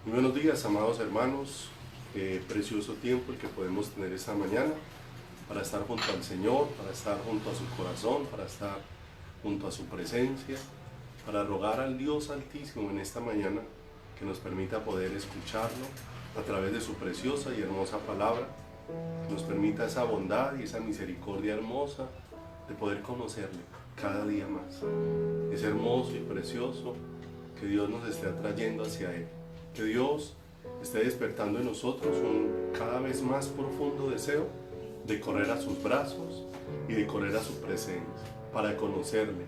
Muy buenos días, amados hermanos. Qué precioso tiempo el que podemos tener esta mañana para estar junto al Señor, para estar junto a su corazón, para estar junto a su presencia, para rogar al Dios Altísimo en esta mañana que nos permita poder escucharlo a través de su preciosa y hermosa palabra, que nos permita esa bondad y esa misericordia hermosa de poder conocerle cada día más. Es hermoso y precioso que Dios nos esté atrayendo hacia Él, que Dios esté despertando en nosotros un cada vez más profundo deseo de correr a sus brazos y de correr a su presencia, para conocerle,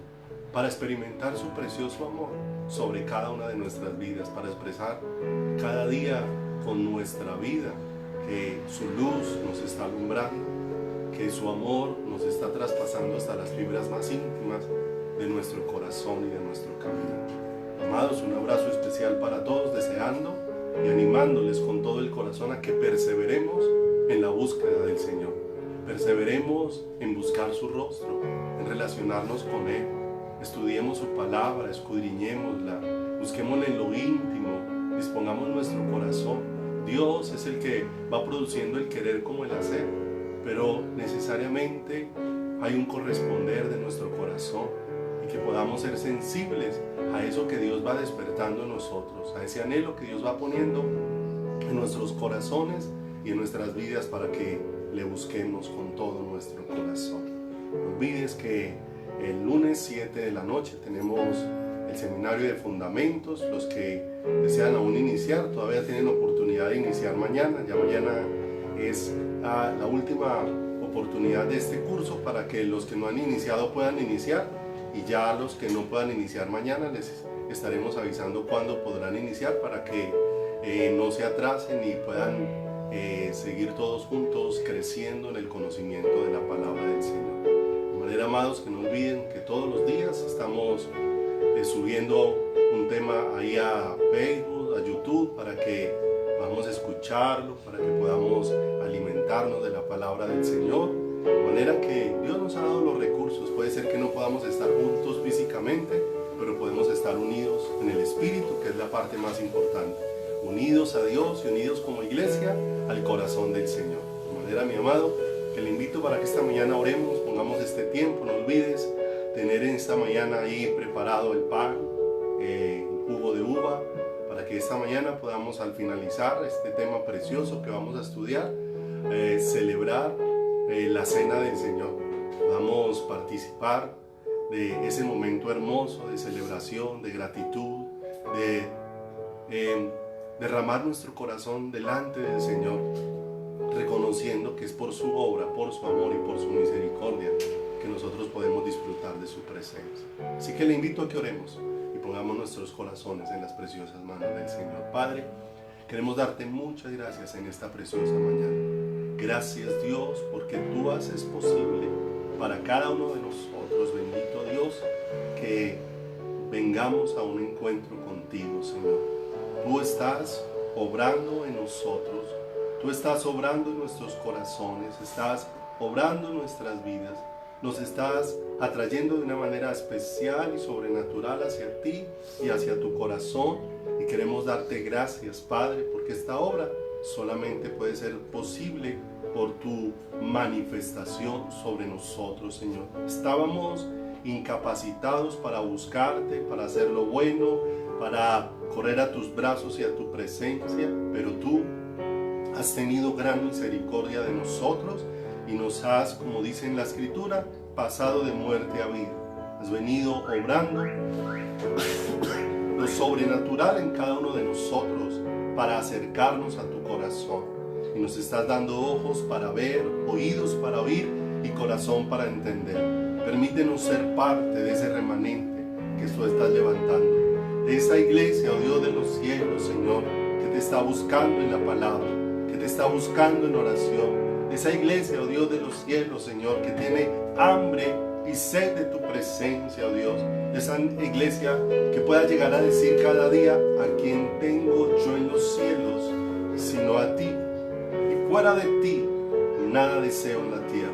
para experimentar su precioso amor sobre cada una de nuestras vidas, para expresar cada día con nuestra vida que su luz nos está alumbrando, que su amor nos está traspasando hasta las fibras más íntimas de nuestro corazón y de nuestro camino. Amados, un abrazo especial para todos, deseando y animándoles con todo el corazón a que perseveremos en la búsqueda del Señor. Perseveremos en buscar su rostro, en relacionarnos con Él. Estudiemos su palabra, escudriñémosla, busquémosla en lo íntimo, dispongamos nuestro corazón. Dios es el que va produciendo el querer como el hacer, pero necesariamente hay un corresponder de nuestro corazón y que podamos ser sensibles a eso que Dios va despertando en nosotros, a ese anhelo que Dios va poniendo en nuestros corazones y en nuestras vidas para que le busquemos con todo nuestro corazón. No olvides que el lunes 7 de la noche tenemos el seminario de fundamentos. Los que desean aún iniciar todavía tienen oportunidad de iniciar mañana. Ya mañana es la última oportunidad de este curso para que los que no han iniciado puedan iniciar, y ya los que no puedan iniciar mañana les estaremos avisando cuándo podrán iniciar para que no se atrasen y puedan seguir todos juntos creciendo en el conocimiento de la palabra del Señor. De manera, amados, que no olviden que todos los días estamos subiendo un tema ahí a Facebook, a YouTube, para que podamos escucharlo, para que podamos alimentarnos de la palabra del Señor. De manera que Dios nos ha dado los recursos. Puede ser que no podamos estar juntos físicamente, pero podemos estar unidos en el Espíritu, que es la parte más importante. Unidos a Dios y unidos como iglesia al corazón del Señor. De manera, mi amado, que le invito para que esta mañana oremos, pongamos este tiempo. No olvides tener en esta mañana ahí preparado el pan, el jugo de uva, para que esta mañana podamos, al finalizar este tema precioso que vamos a estudiar, celebrar la cena del Señor. Podamos participar de ese momento hermoso de celebración, de gratitud, de derramar nuestro corazón delante del Señor, reconociendo que es por su obra, por su amor y por su misericordia que nosotros podemos disfrutar de su presencia. Así que le invito a que oremos y pongamos nuestros corazones en las preciosas manos del Señor. Padre, queremos darte muchas gracias en esta preciosa mañana. Gracias, Dios, porque tú haces posible para cada uno de nosotros, bendito Dios, que vengamos a un encuentro contigo, Señor. Tú estás obrando en nosotros, tú estás obrando en nuestros corazones, estás obrando en nuestras vidas, nos estás atrayendo de una manera especial y sobrenatural hacia ti y hacia tu corazón, y queremos darte gracias, Padre, porque esta obra solamente puede ser posible por tu manifestación sobre nosotros, Señor. Estábamos incapacitados para buscarte, para hacer lo bueno, para correr a tus brazos y a tu presencia, pero tú has tenido gran misericordia de nosotros y nos has, como dice en la Escritura, pasado de muerte a vida. Has venido obrando lo sobrenatural en cada uno de nosotros para acercarnos a tu corazón. Y nos estás dando ojos para ver, oídos para oír y corazón para entender. Permítenos ser parte de ese remanente que tú estás levantando, de esa iglesia, oh Dios de los cielos, Señor, que te está buscando en la palabra, que te está buscando en oración, de esa iglesia, oh Dios de los cielos, Señor, que tiene hambre y sed de tu presencia, oh Dios, de esa iglesia que pueda llegar a decir cada día: ¿a quién tengo yo en los cielos sino a ti? Y fuera de ti nada deseo en la tierra.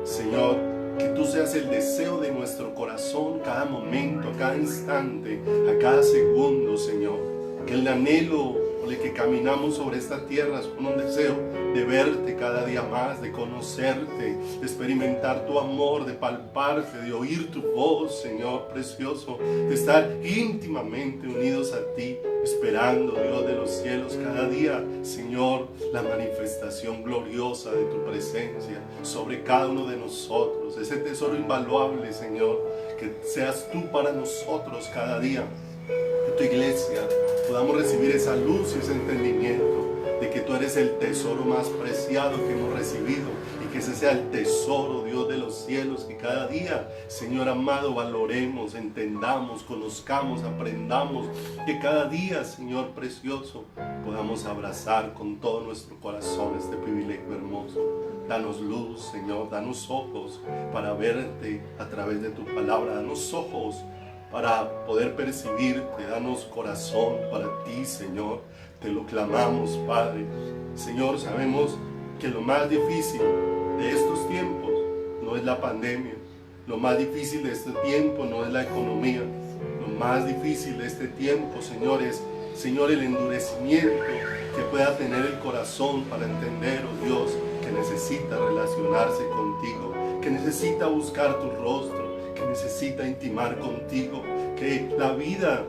Señor, que tú seas el deseo de nuestro corazón cada momento, a cada instante, a cada segundo, Señor. Que el anhelo Señor, y que caminamos sobre esta tierra con un deseo de verte cada día más, de conocerte, de experimentar tu amor, de palparte, de oír tu voz, Señor precioso, de estar íntimamente unidos a ti, esperando, Dios de los cielos, cada día, Señor, la manifestación gloriosa de tu presencia sobre cada uno de nosotros, ese tesoro invaluable, Señor, que seas tú para nosotros cada día, que tu iglesia podamos recibir esa luz y ese entendimiento de que tú eres el tesoro más preciado que hemos recibido, y que ese sea el tesoro, Dios de los cielos, que cada día, Señor amado, valoremos, entendamos, conozcamos, aprendamos, que cada día, Señor precioso, podamos abrazar con todo nuestro corazón este privilegio hermoso. Danos luz, Señor, danos ojos para verte a través de tu palabra, danos ojos para poder percibirte, danos corazón para ti, Señor. Te lo clamamos, Padre. Señor, sabemos que lo más difícil de estos tiempos no es la pandemia. Lo más difícil de este tiempo no es la economía. Lo más difícil de este tiempo, Señor, es, Señor, el endurecimiento que pueda tener el corazón para entender, oh Dios, que necesita relacionarse contigo, que necesita buscar tu rostro, que necesita intimar contigo, que la vida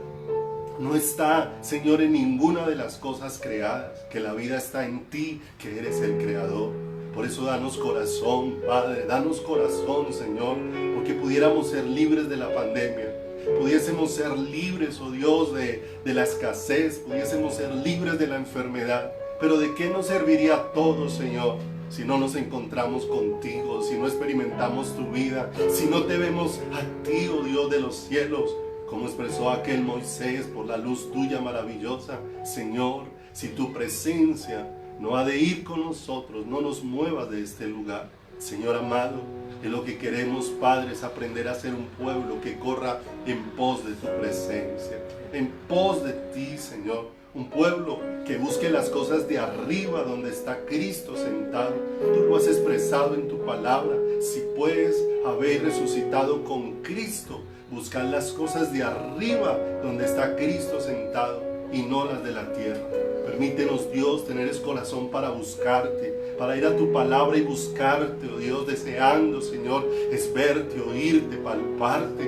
no está, Señor, en ninguna de las cosas creadas, que la vida está en ti, que eres el creador. Por eso danos corazón, Padre, danos corazón, Señor, porque pudiéramos ser libres de la pandemia, pudiésemos ser libres, oh Dios, de la escasez, pudiésemos ser libres de la enfermedad. Pero ¿de qué nos serviría todo, Señor, si no nos encontramos contigo, si no experimentamos tu vida, si no te vemos a ti, oh Dios de los cielos, como expresó aquel Moisés, por la luz tuya maravillosa? Señor, si tu presencia no ha de ir con nosotros, no nos muevas de este lugar. Señor amado, que lo que queremos, Padre, es aprender a ser un pueblo que corra en pos de tu presencia, en pos de ti, Señor. Un pueblo que busque las cosas de arriba, donde está Cristo sentado. Tú lo has expresado en tu palabra. Si puedes haber resucitado con Cristo, buscar las cosas de arriba, donde está Cristo sentado, y no las de la tierra. Permítenos, Dios, tener ese corazón para buscarte, para ir a tu palabra y buscarte, oh Dios, deseando, Señor, es verte, oírte, palparte.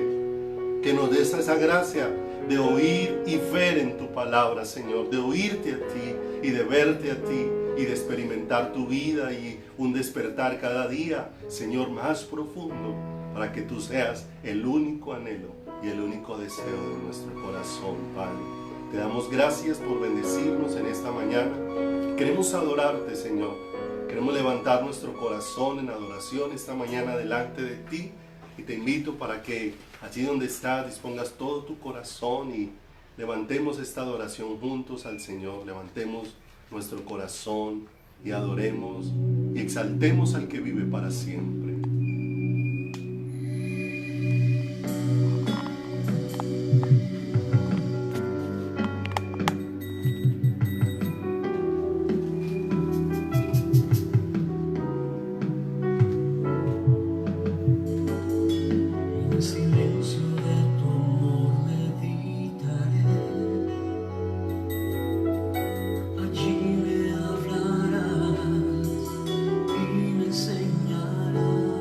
Que nos des esa gracia de oír y ver en tu palabra, Señor, de oírte a ti y de verte a ti y de experimentar tu vida y un despertar cada día, Señor, más profundo, para que tú seas el único anhelo y el único deseo de nuestro corazón, Padre. Te damos gracias por bendecirnos en esta mañana. Queremos adorarte, Señor. Queremos levantar nuestro corazón en adoración esta mañana delante de ti. Y te invito para que allí donde estás dispongas todo tu corazón y levantemos esta adoración juntos al Señor. Levantemos nuestro corazón y adoremos y exaltemos al que vive para siempre. Allí me hablarás y me enseñarás.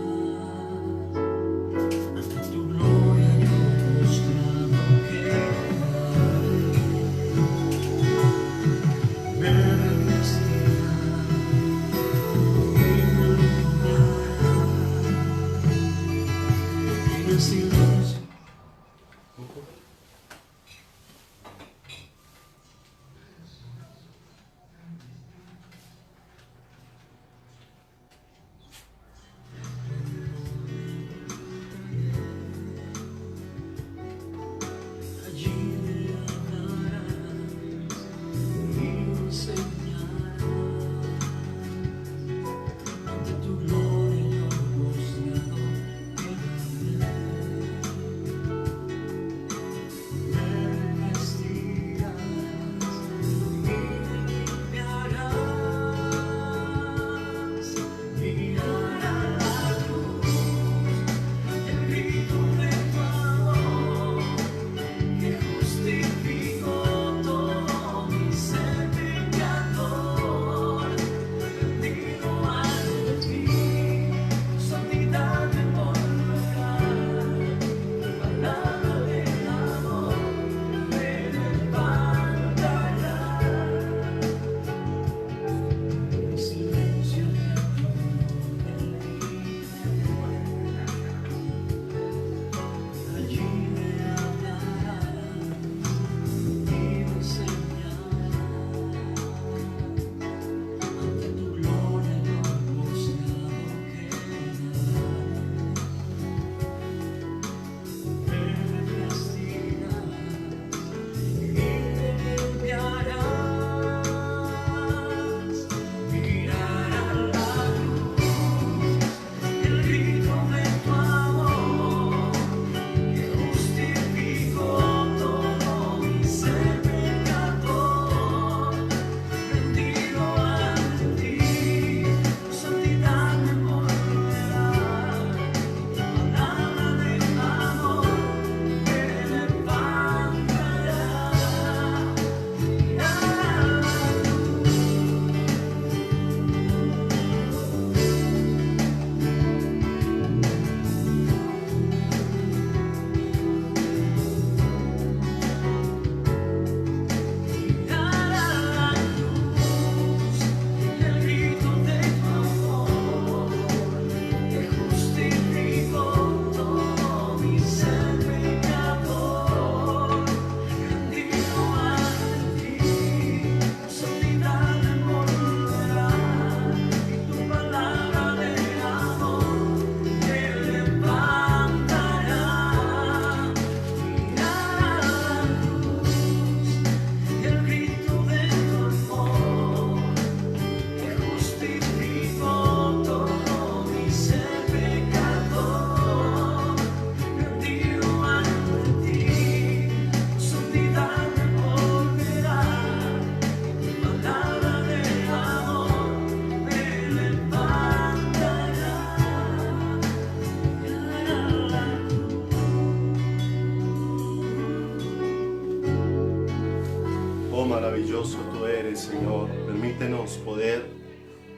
Oh, maravilloso tú eres, Señor. Permítenos poder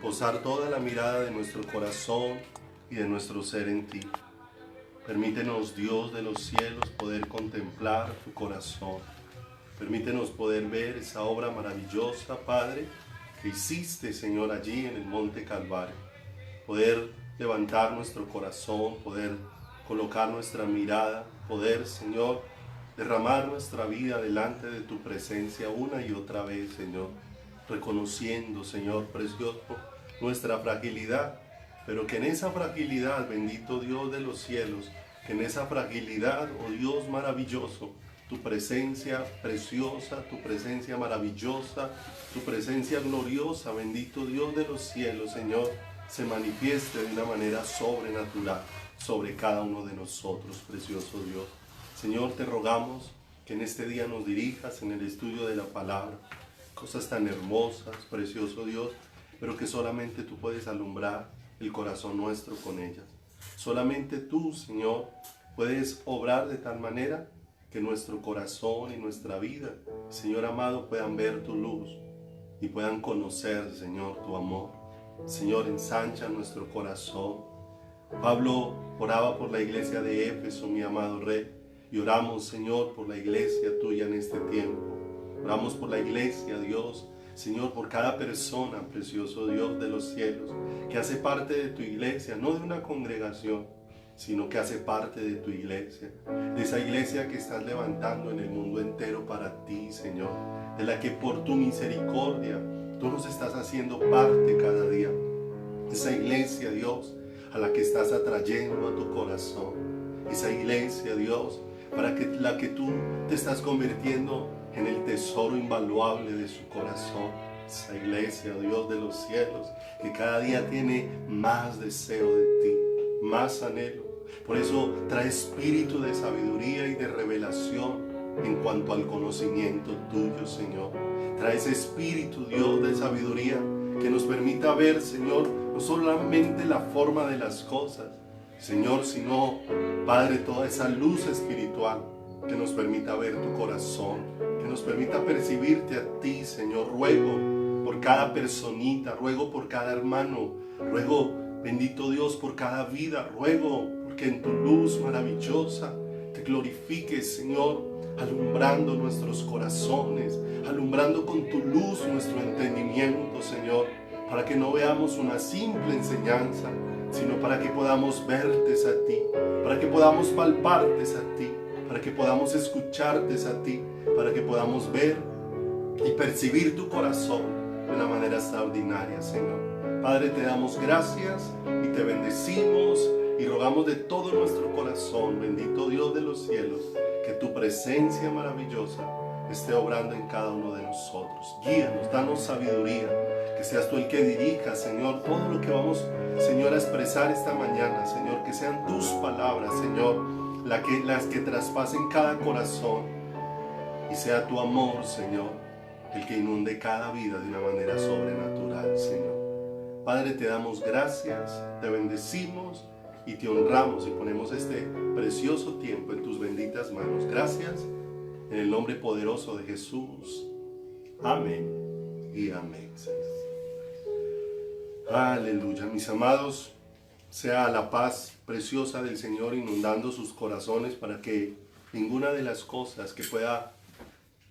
posar toda la mirada de nuestro corazón y de nuestro ser en ti. Permítenos, Dios de los cielos, poder contemplar tu corazón. Permítenos poder ver esa obra maravillosa, Padre, que hiciste, Señor, allí en el Monte Calvario. Poder levantar nuestro corazón, poder colocar nuestra mirada, poder, Señor, derramar nuestra vida delante de tu presencia una y otra vez, Señor, reconociendo, Señor precioso, nuestra fragilidad, pero que en esa fragilidad, bendito Dios de los cielos, que en esa fragilidad, oh Dios maravilloso, tu presencia preciosa, tu presencia maravillosa, tu presencia gloriosa, bendito Dios de los cielos, Señor, se manifieste de una manera sobrenatural sobre cada uno de nosotros, precioso Dios. Señor, te rogamos que en este día nos dirijas en el estudio de la palabra, cosas tan hermosas, precioso Dios, pero que solamente tú puedes alumbrar el corazón nuestro con ellas. Solamente tú, Señor, puedes obrar de tal manera que nuestro corazón y nuestra vida, Señor amado, puedan ver tu luz y puedan conocer, Señor, tu amor. Señor, ensancha nuestro corazón. Pablo oraba por la iglesia de Éfeso, mi amado Rey, y oramos, Señor, por la iglesia tuya en este tiempo. Oramos por la iglesia, Dios, Señor, por cada persona, precioso Dios de los cielos, que hace parte de tu iglesia, no de una congregación, sino que hace parte de tu iglesia, de esa iglesia que estás levantando en el mundo entero para ti, Señor, de la que por tu misericordia tú nos estás haciendo parte cada día. Esa iglesia, Dios, a la que estás atrayendo a tu corazón. Esa iglesia, Dios, para que la que tú te estás convirtiendo en el tesoro invaluable de su corazón. Esa iglesia, Dios de los cielos, que cada día tiene más deseo de ti, más anhelo. Por eso trae espíritu de sabiduría y de revelación en cuanto al conocimiento tuyo, Señor. Trae ese espíritu, Dios, de sabiduría que nos permita ver, Señor, no solamente la forma de las cosas, Señor, sino, Padre, toda esa luz espiritual que nos permita ver tu corazón, que nos permita percibirte a ti, Señor. Ruego por cada personita, ruego por cada hermano, ruego, bendito Dios, por cada vida, ruego porque en tu luz maravillosa te glorifiques, Señor, alumbrando nuestros corazones, alumbrando con tu luz nuestro entendimiento, Señor, para que no veamos una simple enseñanza, sino para que podamos verte a ti, para que podamos palparte a ti, para que podamos escucharte a ti, para que podamos ver y percibir tu corazón de una manera extraordinaria, Señor. Padre, te damos gracias y te bendecimos y rogamos de todo nuestro corazón, bendito Dios de los cielos, que tu presencia maravillosa esté obrando en cada uno de nosotros. Guíanos, danos sabiduría, que seas tú el que dirija, Señor, todo lo que vamos, Señor, a expresar esta mañana, Señor, que sean tus palabras, Señor, las que traspasen cada corazón, y sea tu amor, Señor, el que inunde cada vida de una manera sobrenatural, Señor. Padre, te damos gracias, te bendecimos y te honramos y ponemos este precioso tiempo en tus benditas manos. Gracias, en el nombre poderoso de Jesús. Amén y amén, Señor. Aleluya, mis amados, sea la paz preciosa del Señor inundando sus corazones para que ninguna de las cosas que pueda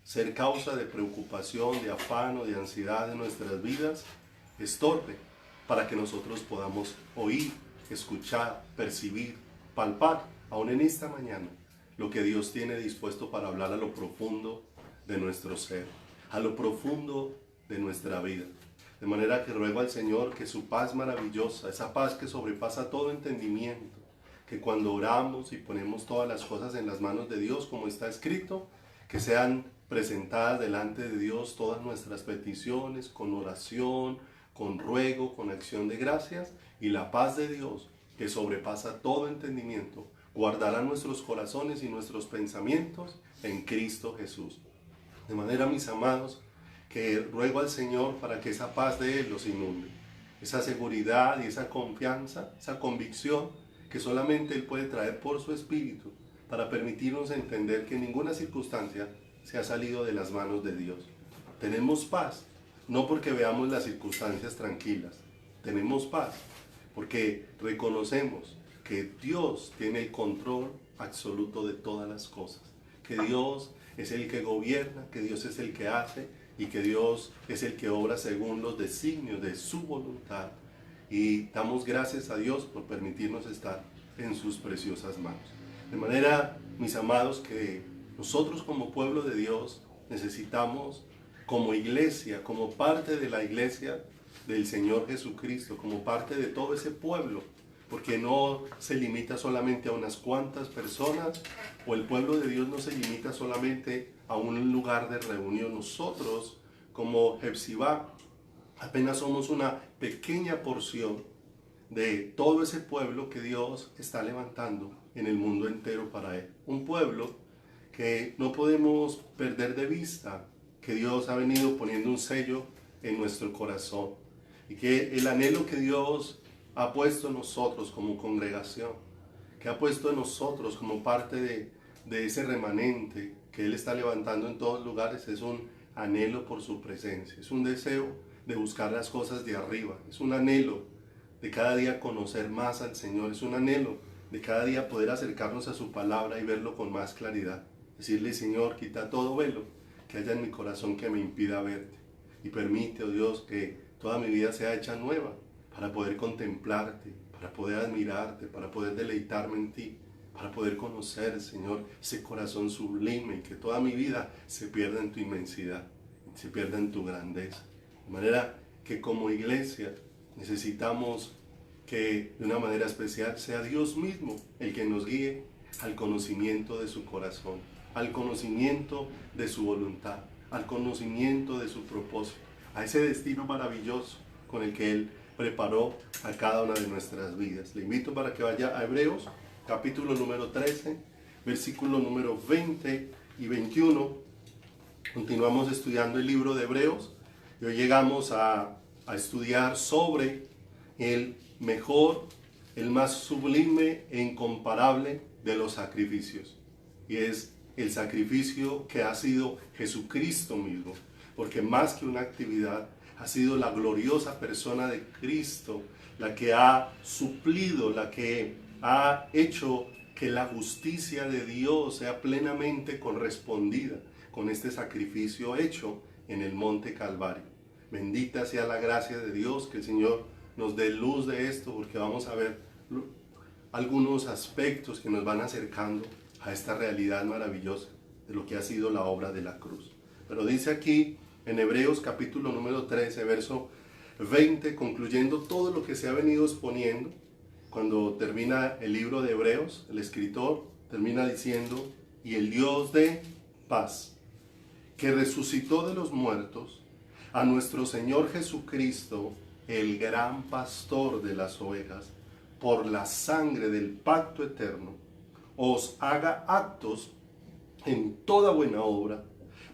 ser causa de preocupación, de afán o de ansiedad en nuestras vidas estorbe para que nosotros podamos oír, escuchar, percibir, palpar, aún en esta mañana, lo que Dios tiene dispuesto para hablar a lo profundo de nuestro ser, a lo profundo de nuestra vida. De manera que ruego al Señor que su paz maravillosa, esa paz que sobrepasa todo entendimiento, que cuando oramos y ponemos todas las cosas en las manos de Dios, como está escrito, que sean presentadas delante de Dios todas nuestras peticiones con oración, con ruego, con acción de gracias, y la paz de Dios, que sobrepasa todo entendimiento, guardará nuestros corazones y nuestros pensamientos en Cristo Jesús. De manera, mis amados, que ruego al Señor para que esa paz de Él los inunde, esa seguridad y esa confianza, esa convicción que solamente Él puede traer por su Espíritu, para permitirnos entender que ninguna circunstancia se ha salido de las manos de Dios, Tenemos paz, no porque veamos las circunstancias tranquilas. Tenemos paz porque reconocemos que Dios tiene el control absoluto de todas las cosas. Que Dios es el que gobierna, que Dios es el que hace y que Dios es el que obra según los designios de su voluntad. Y damos gracias a Dios por permitirnos estar en sus preciosas manos. De manera, mis amados, que nosotros como pueblo de Dios necesitamos, como iglesia, como parte de la iglesia del Señor Jesucristo, como parte de todo ese pueblo, porque no se limita solamente a unas cuantas personas, o el pueblo de Dios no se limita solamente a un lugar de reunión. Nosotros, como Hepzibah, apenas somos una pequeña porción de todo ese pueblo que Dios está levantando en el mundo entero para Él. Un pueblo que no podemos perder de vista, que Dios ha venido poniendo un sello en nuestro corazón y que el anhelo que Dios ha puesto en nosotros como congregación, que ha puesto en nosotros como parte de ese remanente que Él está levantando en todos lugares, es un anhelo por su presencia, es un deseo de buscar las cosas de arriba, es un anhelo de cada día conocer más al Señor, es un anhelo de cada día poder acercarnos a su palabra y verlo con más claridad. Decirle: Señor, quita todo velo que haya en mi corazón que me impida verte y permite, oh Dios, que toda mi vida sea hecha nueva para poder contemplarte, para poder admirarte, para poder deleitarme en ti, para poder conocer, Señor, ese corazón sublime y que toda mi vida se pierda en tu inmensidad, se pierda en tu grandeza. De manera que como iglesia necesitamos que de una manera especial sea Dios mismo el que nos guíe al conocimiento de su corazón, al conocimiento de su voluntad, al conocimiento de su propósito, a ese destino maravilloso con el que Él preparó a cada una de nuestras vidas. Le invito para que vaya a Hebreos, capítulo número 13, versículo número 20 y 21. Continuamos estudiando el libro de Hebreos y hoy llegamos a estudiar sobre el mejor, el más sublime e incomparable de los sacrificios. Y es el sacrificio que ha sido Jesucristo mismo. Porque más que una actividad, ha sido la gloriosa persona de Cristo la que ha suplido, la que ha hecho que la justicia de Dios sea plenamente correspondida con este sacrificio hecho en el monte Calvario. Bendita sea la gracia de Dios, que el Señor nos dé luz de esto, porque vamos a ver algunos aspectos que nos van acercando a esta realidad maravillosa de lo que ha sido la obra de la cruz. Pero dice aquí en Hebreos capítulo número 13, verso 20, concluyendo todo lo que se ha venido exponiendo, cuando termina el libro de Hebreos, el escritor termina diciendo: y el Dios de paz, que resucitó de los muertos a nuestro Señor Jesucristo, el gran pastor de las ovejas, por la sangre del pacto eterno, os haga actos en toda buena obra,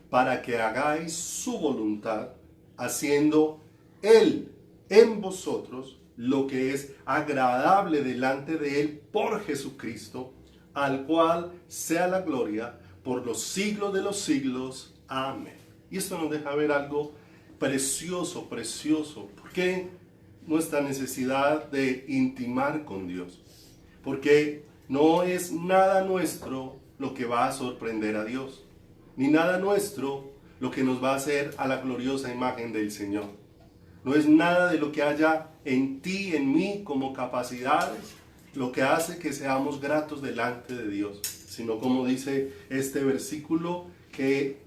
para que hagáis su voluntad, haciendo Él en vosotros lo que es agradable delante de Él por Jesucristo, al cual sea la gloria por los siglos de los siglos. Amén. Y esto nos deja ver algo precioso, precioso. ¿Por qué nuestra necesidad de intimar con Dios? Porque no es nada nuestro lo que va a sorprender a Dios, ni nada nuestro lo que nos va a hacer a la gloriosa imagen del Señor. No es nada de lo que haya en ti, en mí, como capacidades, lo que hace que seamos gratos delante de Dios, sino, como dice este versículo, que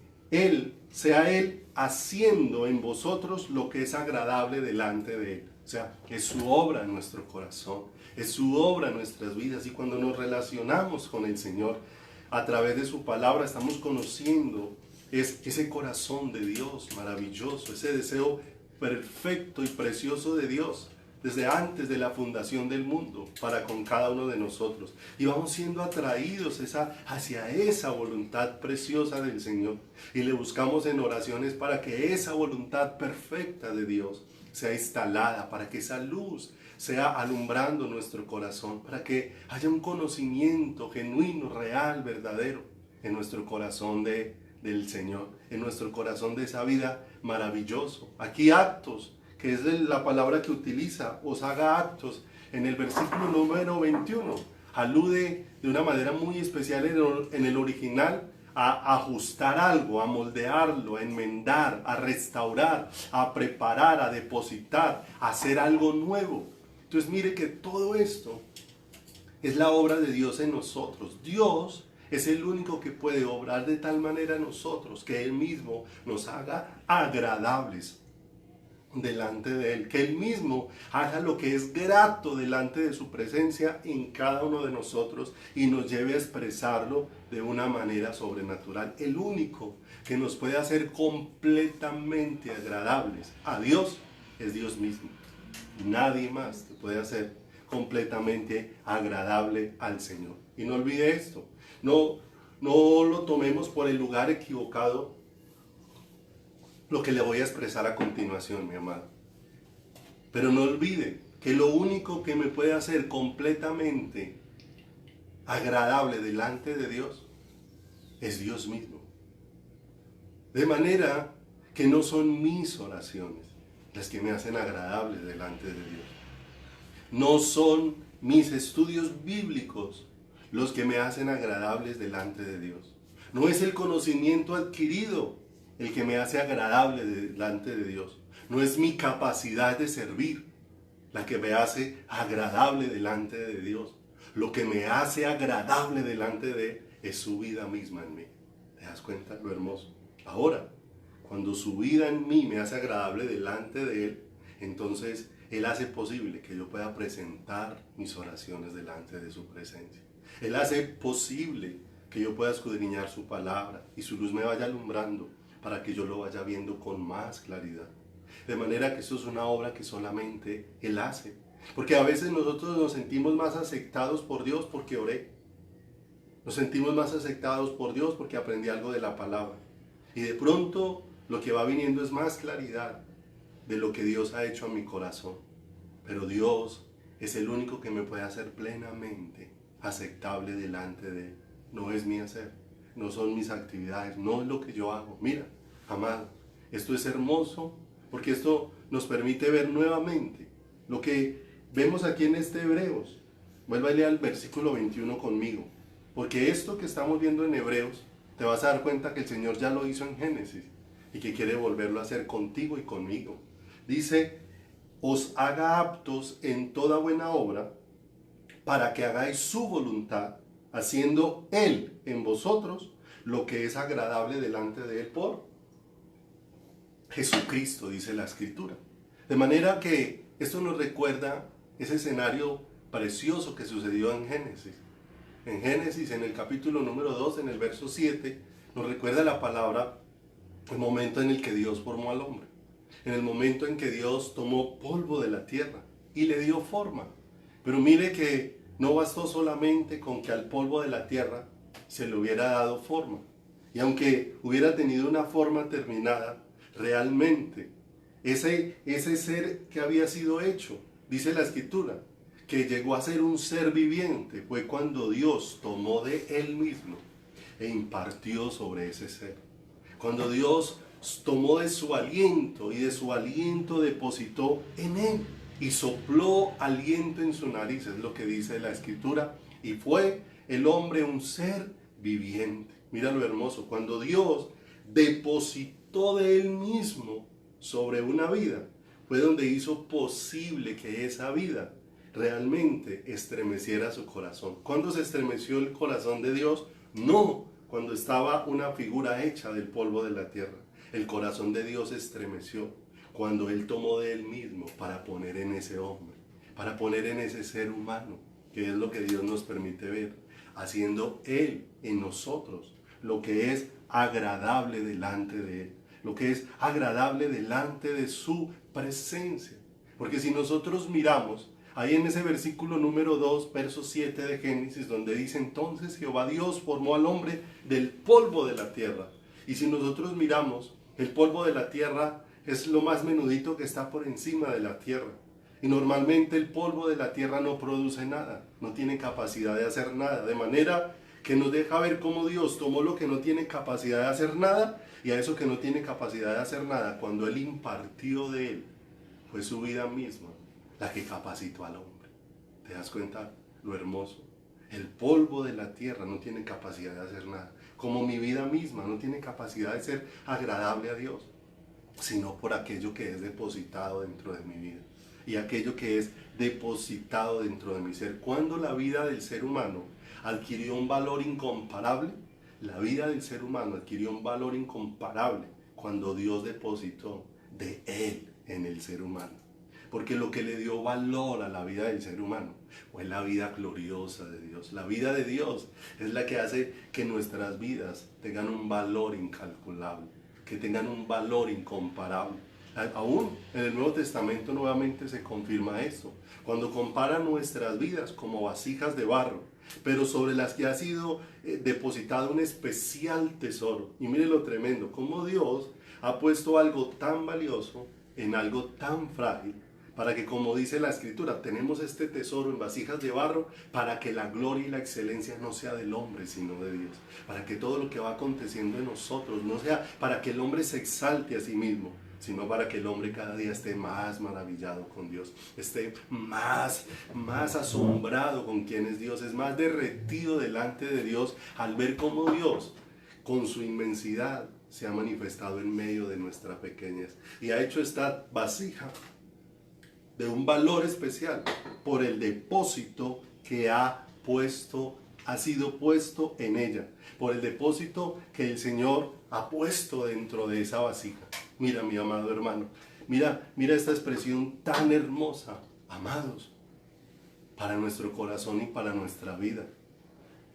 sea Él haciendo en vosotros lo que es agradable delante de Él. O sea, es su obra en nuestro corazón, es su obra en nuestras vidas. Y cuando nos relacionamos con el Señor a través de su palabra, estamos conociendo ese corazón de Dios maravilloso, ese deseo perfecto y precioso de Dios desde antes de la fundación del mundo para con cada uno de nosotros. Y vamos siendo atraídos hacia esa voluntad preciosa del Señor. Y le buscamos en oraciones para que esa voluntad perfecta de Dios sea instalada, para que esa luz sea alumbrando nuestro corazón, para que haya un conocimiento genuino, real, verdadero en nuestro corazón de del Señor, en nuestro corazón de esa vida maravilloso. Aquí actos, que es la palabra que utiliza, os haga actos, en el versículo número 21, alude de una manera muy especial en el original a ajustar algo, a moldearlo, a enmendar, a restaurar, a preparar, a depositar, a hacer algo nuevo. Entonces mire que todo esto es la obra de Dios en nosotros. Dios es el único que puede obrar de tal manera en nosotros que Él mismo nos haga agradables delante de Él, que Él mismo haga lo que es grato delante de su presencia en cada uno de nosotros y nos lleve a expresarlo de una manera sobrenatural. El único que nos puede hacer completamente agradables a Dios es Dios mismo. Nadie más te puede hacer completamente agradable al Señor. Y no olvide esto, no lo tomemos por el lugar equivocado lo que le voy a expresar a continuación, mi amado. Pero no olvide que lo único que me puede hacer completamente agradable delante de Dios es Dios mismo. De manera que no son mis oraciones las que me hacen agradable delante de Dios. No son mis estudios bíblicos los que me hacen agradables delante de Dios. No es el conocimiento adquirido el que me hace agradable delante de Dios. No es mi capacidad de servir la que me hace agradable delante de Dios. Lo que me hace agradable delante de Él es su vida misma en mí. ¿Te das cuenta lo hermoso? Ahora, cuando su vida en mí me hace agradable delante de Él, entonces Él hace posible que yo pueda presentar mis oraciones delante de su presencia. Él hace posible que yo pueda escudriñar su palabra y su luz me vaya alumbrando para que yo lo vaya viendo con más claridad. De manera que esto es una obra que solamente Él hace. Porque a veces nosotros nos sentimos más aceptados por Dios porque oré. Nos sentimos más aceptados por Dios porque aprendí algo de la palabra. Y de pronto lo que va viniendo es más claridad de lo que Dios ha hecho a mi corazón. Pero Dios es el único que me puede hacer plenamente aceptable delante de Él. No es mi hacer, no son mis actividades, no es lo que yo hago. Mira, amado, esto es hermoso porque esto nos permite ver nuevamente lo que vemos aquí en este Hebreos. Vuelva a leer el versículo 21 conmigo, porque esto que estamos viendo en Hebreos, te vas a dar cuenta que el Señor ya lo hizo en Génesis y que quiere volverlo a hacer contigo y conmigo. Dice, os haga aptos en toda buena obra para que hagáis su voluntad, haciendo Él en vosotros lo que es agradable delante de Él por Jesucristo, dice la Escritura. De manera que esto nos recuerda ese escenario precioso que sucedió en Génesis. En Génesis, en el capítulo número 2, en el verso 7, nos recuerda la palabra, el momento en el que Dios formó al hombre. En el momento en que Dios tomó polvo de la tierra y le dio forma. Pero mire que no bastó solamente con que al polvo de la tierra se le hubiera dado forma. Y aunque hubiera tenido una forma terminada, realmente ese ser que había sido hecho, dice la Escritura, que llegó a ser un ser viviente, fue cuando Dios tomó de Él mismo e impartió sobre ese ser. Cuando Dios tomó de su aliento y de su aliento depositó en Él y sopló aliento en su nariz, es lo que dice la Escritura, y fue el hombre un ser viviente. Mira lo hermoso, cuando Dios depositó de Él mismo sobre una vida, fue donde hizo posible que esa vida realmente estremeciera su corazón. ¿Cuándo se estremeció el corazón de Dios? No cuando estaba una figura hecha del polvo de la tierra. El corazón de Dios se estremeció cuando Él tomó de Él mismo para poner en ese hombre, para poner en ese ser humano, que es lo que Dios nos permite ver, haciendo Él en nosotros lo que es agradable delante de Él, lo que es agradable delante de su presencia. Porque si nosotros miramos ahí en ese versículo número 2, verso 7 de Génesis, donde dice, entonces Jehová Dios formó al hombre del polvo de la tierra. Y si nosotros miramos, el polvo de la tierra es lo más menudito que está por encima de la tierra. Y normalmente el polvo de la tierra no produce nada, no tiene capacidad de hacer nada. De manera que nos deja ver cómo Dios tomó lo que no tiene capacidad de hacer nada, y a eso que no tiene capacidad de hacer nada, cuando Él impartió de Él, fue su vida misma la que capacitó al hombre. ¿Te das cuenta lo hermoso? El polvo de la tierra no tiene capacidad de hacer nada, como mi vida misma no tiene capacidad de ser agradable a Dios, sino por aquello que es depositado dentro de mi vida y aquello que es depositado dentro de mi ser. Cuando la vida del ser humano adquirió un valor incomparable, la vida del ser humano adquirió un valor incomparable cuando Dios depositó de Él en el ser humano. Porque lo que le dio valor a la vida del ser humano fue la vida gloriosa de Dios. La vida de Dios es la que hace que nuestras vidas tengan un valor incalculable, que tengan un valor incomparable. Aún en el Nuevo Testamento nuevamente se confirma esto, cuando compara nuestras vidas como vasijas de barro, pero sobre las que ha sido depositado un especial tesoro. Y mire lo tremendo, cómo Dios ha puesto algo tan valioso en algo tan frágil, para que, como dice la Escritura, tenemos este tesoro en vasijas de barro para que la gloria y la excelencia no sea del hombre, sino de Dios. Para que todo lo que va aconteciendo en nosotros no sea para que el hombre se exalte a sí mismo, sino para que el hombre cada día esté más maravillado con Dios, esté más asombrado con quién es Dios, es más derretido delante de Dios al ver cómo Dios, con su inmensidad, se ha manifestado en medio de nuestra pequeñez y ha hecho esta vasija de un valor especial por el depósito que ha sido puesto en ella, por el depósito que el Señor ha puesto dentro de esa vasija. Mira, mi amado hermano, mira esta expresión tan hermosa, amados, para nuestro corazón y para nuestra vida.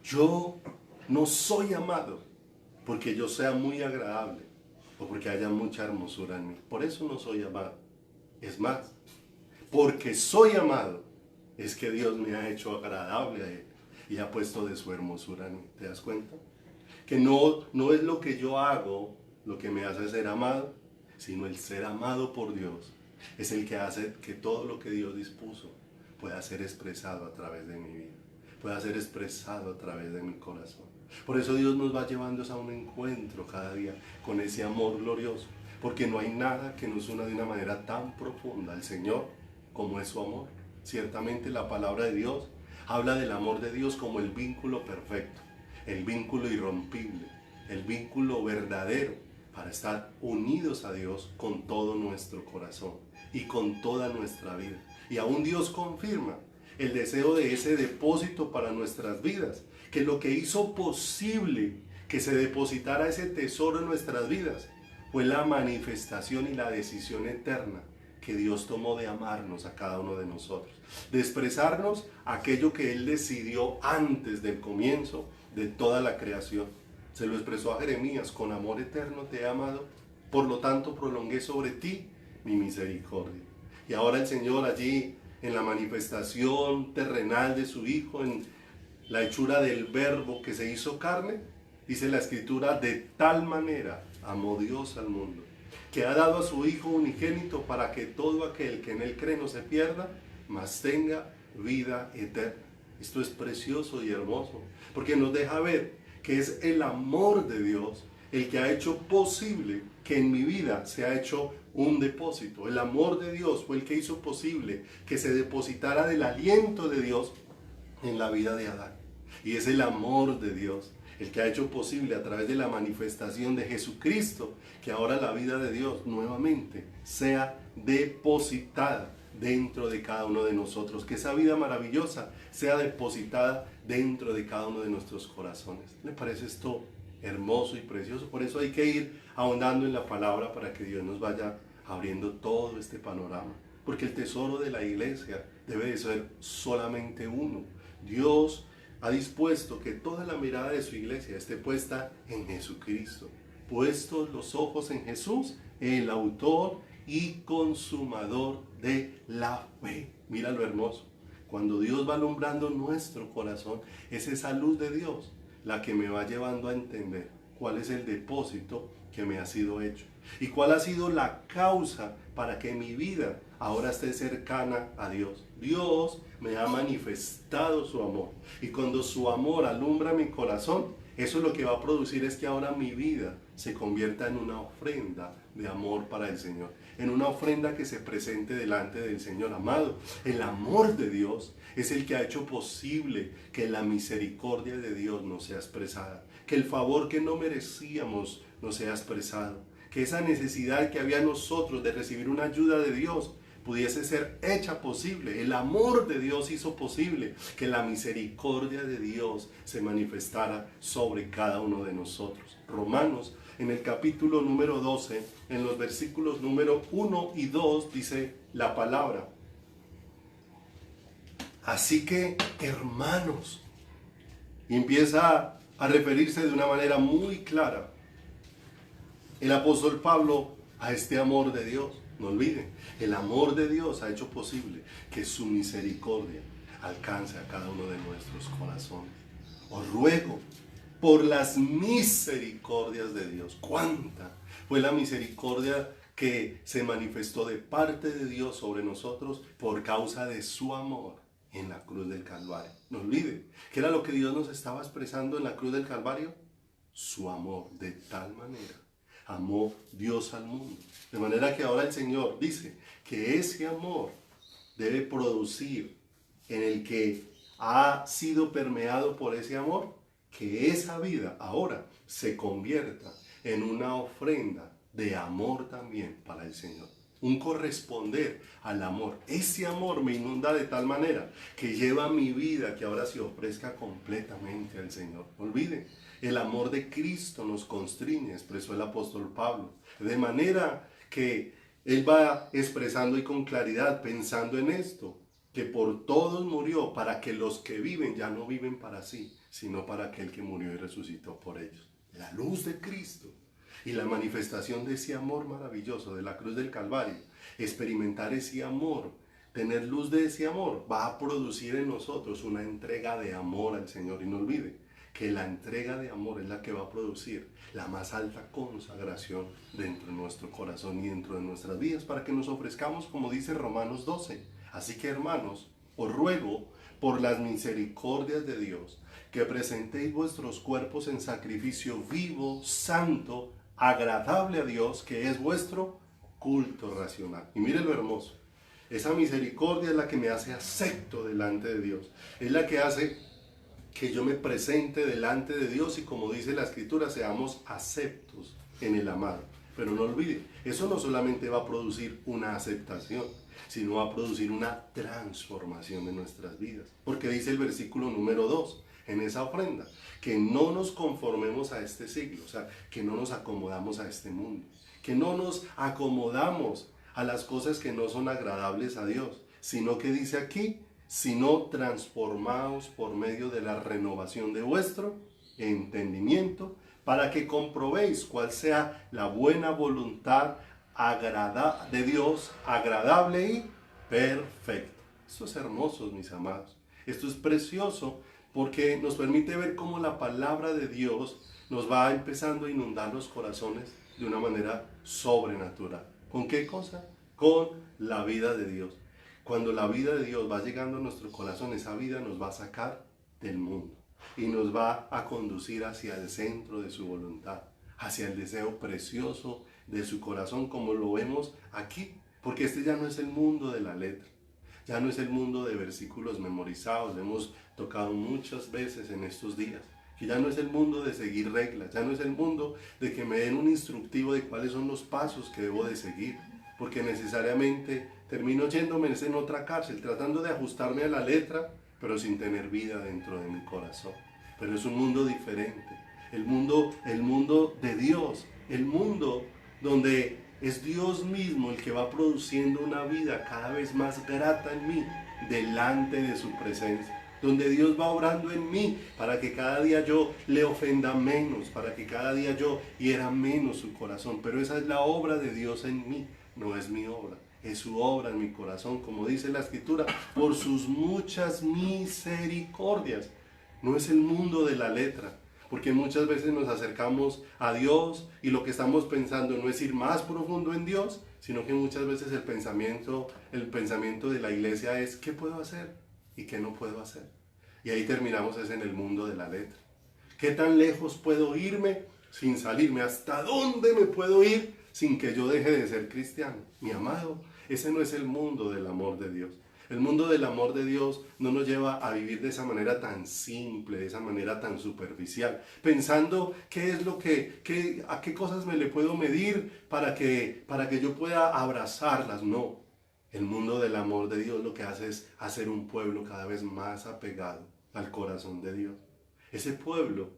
Yo no soy amado porque yo sea muy agradable o porque haya mucha hermosura en mí. Por eso no soy amado. Es más, porque soy amado, es que Dios me ha hecho agradable a Él y ha puesto de su hermosura en mí. ¿Te das cuenta? Que no es lo que yo hago lo que me hace ser amado, sino el ser amado por Dios es el que hace que todo lo que Dios dispuso pueda ser expresado a través de mi vida, pueda ser expresado a través de mi corazón. Por eso Dios nos va llevando a un encuentro cada día con ese amor glorioso, porque no hay nada que nos una de una manera tan profunda al Señor como es su amor. Ciertamente la palabra de Dios habla del amor de Dios como el vínculo perfecto, el vínculo irrompible, el vínculo verdadero para estar unidos a Dios con todo nuestro corazón y con toda nuestra vida. Y aún Dios confirma el deseo de ese depósito para nuestras vidas, que lo que hizo posible que se depositara ese tesoro en nuestras vidas fue la manifestación y la decisión eterna que Dios tomó de amarnos a cada uno de nosotros, de expresarnos aquello que Él decidió antes del comienzo de toda la creación. Se lo expresó a Jeremías: con amor eterno te he amado, por lo tanto prolongué sobre ti mi misericordia. Y ahora el Señor, allí en la manifestación terrenal de su Hijo, en la hechura del Verbo que se hizo carne, dice la Escritura: de tal manera amó Dios al mundo, que ha dado a su Hijo unigénito, para que todo aquel que en Él cree no se pierda, mas tenga vida eterna. Esto es precioso y hermoso, porque nos deja ver que es el amor de Dios el que ha hecho posible que en mi vida se ha hecho un depósito. El amor de Dios fue el que hizo posible que se depositara del aliento de Dios en la vida de Adán. Y es el amor de Dios el que ha hecho posible, a través de la manifestación de Jesucristo, que ahora la vida de Dios nuevamente sea depositada dentro de cada uno de nosotros, que esa vida maravillosa sea depositada dentro de cada uno de nuestros corazones. ¿Le parece esto hermoso y precioso? Por eso hay que ir ahondando en la palabra, para que Dios nos vaya abriendo todo este panorama, porque el tesoro de la iglesia debe de ser solamente uno. Dios ha dispuesto que toda la mirada de su iglesia esté puesta en Jesucristo, puestos los ojos en Jesús, el autor y consumador de la fe. Mira lo hermoso. Cuando Dios va alumbrando nuestro corazón, es esa luz de Dios la que me va llevando a entender cuál es el depósito que me ha sido hecho. ¿Y cuál ha sido la causa para que mi vida ahora esté cercana a Dios? Dios me ha manifestado su amor. Y cuando su amor alumbra mi corazón, eso lo que va a producir es que ahora mi vida se convierta en una ofrenda de amor para el Señor. En una ofrenda que se presente delante del Señor. Amado, el amor de Dios es el que ha hecho posible que la misericordia de Dios nos sea expresada. Que el favor que no merecíamos nos sea expresado. Que esa necesidad que había en nosotros de recibir una ayuda de Dios pudiese ser hecha posible. El amor de Dios hizo posible que la misericordia de Dios se manifestara sobre cada uno de nosotros. Romanos, en el capítulo número 12, en los versículos número 1 y 2, dice la palabra: así que, hermanos, y empieza a referirse de una manera muy clara el apóstol Pablo a este amor de Dios. No olviden, el amor de Dios ha hecho posible que su misericordia alcance a cada uno de nuestros corazones. Os ruego por las misericordias de Dios. ¿Cuánta fue la misericordia que se manifestó de parte de Dios sobre nosotros por causa de su amor en la cruz del Calvario? No olviden, ¿qué era lo que Dios nos estaba expresando en la cruz del Calvario? Su amor. De tal manera amó Dios al mundo. De manera que ahora el Señor dice que ese amor debe producir en el que ha sido permeado por ese amor, que esa vida ahora se convierta en una ofrenda de amor también para el Señor. Un corresponder al amor. Ese amor me inunda de tal manera que lleva mi vida que ahora se ofrezca completamente al Señor. No olviden, el amor de Cristo nos constriñe, expresó el apóstol Pablo. De manera que él va expresando y con claridad, pensando en esto, que por todos murió para que los que viven ya no viven para sí, sino para aquel que murió y resucitó por ellos. La luz de Cristo y la manifestación de ese amor maravilloso de la cruz del Calvario, experimentar ese amor, tener luz de ese amor, va a producir en nosotros una entrega de amor al Señor. Y no olvide que la entrega de amor es la que va a producir la más alta consagración dentro de nuestro corazón y dentro de nuestras vidas, para que nos ofrezcamos, como dice Romanos 12. Así que, hermanos, os ruego por las misericordias de Dios que presentéis vuestros cuerpos en sacrificio vivo, santo, agradable a Dios, que es vuestro culto racional. Y mire lo hermoso. Esa misericordia es la que me hace acepto delante de Dios. Es la que hace que yo me presente delante de Dios y, como dice la Escritura, seamos aceptos en el amado. Pero no olvide, eso no solamente va a producir una aceptación, sino va a producir una transformación de nuestras vidas. Porque dice el versículo número 2, en esa ofrenda, que no nos conformemos a este siglo, o sea, que no nos acomodamos a este mundo, que no nos acomodamos a las cosas que no son agradables a Dios, sino que dice aquí, sino transformaos por medio de la renovación de vuestro entendimiento, para que comprobéis cuál sea la buena voluntad de Dios, agradable y perfecta. Esto es hermoso, mis amados. Esto es precioso porque nos permite ver cómo la palabra de Dios nos va empezando a inundar los corazones de una manera sobrenatural. ¿Con qué cosa? Con la vida de Dios. Cuando la vida de Dios va llegando a nuestro corazón, esa vida nos va a sacar del mundo y nos va a conducir hacia el centro de su voluntad, hacia el deseo precioso de su corazón, como lo vemos aquí, porque este ya no es el mundo de la letra, ya no es el mundo de versículos memorizados. Lo hemos tocado muchas veces en estos días, que ya no es el mundo de seguir reglas, ya no es el mundo de que me den un instructivo de cuáles son los pasos que debo de seguir, porque necesariamente termino yéndome en otra cárcel, tratando de ajustarme a la letra, pero sin tener vida dentro de mi corazón. Pero es un mundo diferente, el mundo de Dios, el mundo donde es Dios mismo el que va produciendo una vida cada vez más grata en mí, delante de su presencia, donde Dios va obrando en mí para que cada día yo le ofenda menos, para que cada día yo hiera menos su corazón. Pero esa es la obra de Dios en mí, no es mi obra, es su obra en mi corazón, como dice la Escritura, por sus muchas misericordias. No es el mundo de la letra, Porque muchas veces nos acercamos a Dios y lo que estamos pensando no es ir más profundo en Dios, sino que muchas veces el pensamiento de la iglesia es ¿qué puedo hacer y qué no puedo hacer? Y ahí terminamos es en el mundo de la letra. ¿Qué tan lejos puedo irme sin salirme? ¿Hasta dónde me puedo ir sin que yo deje de ser cristiano? Mi amado, ese no es el mundo del amor de Dios. El mundo del amor de Dios no nos lleva a vivir de esa manera tan simple, de esa manera tan superficial, pensando qué es lo a qué cosas me le puedo medir para que yo pueda abrazarlas. No, el mundo del amor de Dios lo que hace es hacer un pueblo cada vez más apegado al corazón de Dios. Ese pueblo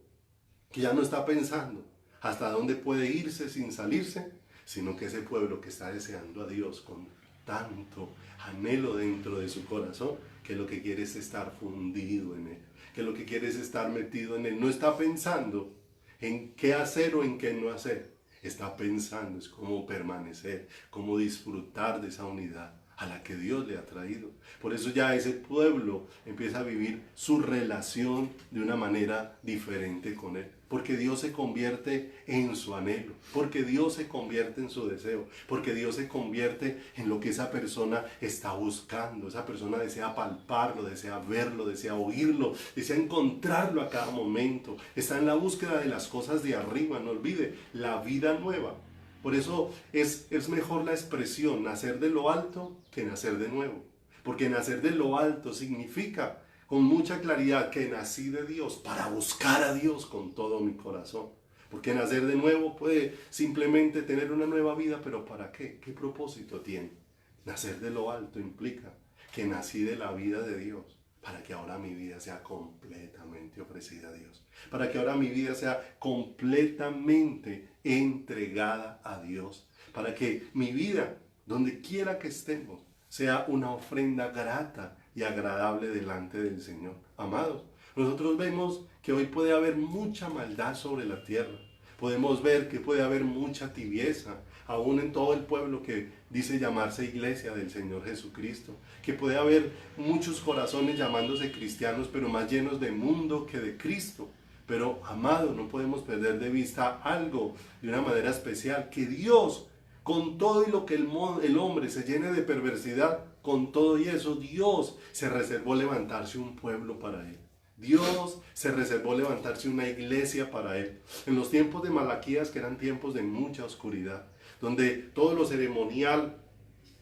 que ya no está pensando hasta dónde puede irse sin salirse, sino que ese pueblo que está deseando a Dios con tanto anhelo dentro de su corazón, que lo que quiere es estar fundido en Él, que lo que quiere es estar metido en Él. No está pensando en qué hacer o en qué no hacer, está pensando es cómo permanecer, cómo disfrutar de esa unidad a la que Dios le ha traído. Por eso ya ese pueblo empieza a vivir su relación de una manera diferente con Él. Porque Dios se convierte en su anhelo, porque Dios se convierte en su deseo, porque Dios se convierte en lo que esa persona está buscando. Esa persona desea palparlo, desea verlo, desea oírlo, desea encontrarlo a cada momento. Está en la búsqueda de las cosas de arriba, no olvide, la vida nueva. Por eso es mejor la expresión nacer de lo alto que nacer de nuevo. Porque nacer de lo alto significa con mucha claridad que nací de Dios para buscar a Dios con todo mi corazón. Porque nacer de nuevo puede simplemente tener una nueva vida, pero ¿para qué? ¿Qué propósito tiene? Nacer de lo alto implica que nací de la vida de Dios para que ahora mi vida sea completamente ofrecida a Dios. Para que ahora mi vida sea completamente entregada a Dios. Para que mi vida, donde quiera que estemos, sea una ofrenda grata y agradable delante del Señor. Amados, nosotros vemos que hoy puede haber mucha maldad sobre la tierra. Podemos ver que puede haber mucha tibieza, aún en todo el pueblo que dice llamarse iglesia del Señor Jesucristo. Que puede haber muchos corazones llamándose cristianos, pero más llenos de mundo que de Cristo. Pero, amados, no podemos perder de vista algo de una manera especial, que Dios, con todo y lo que el hombre se llene de perversidad, con todo y eso, Dios se reservó levantarse un pueblo para Él. Dios se reservó levantarse una iglesia para Él. En los tiempos de Malaquías, que eran tiempos de mucha oscuridad, donde todo lo ceremonial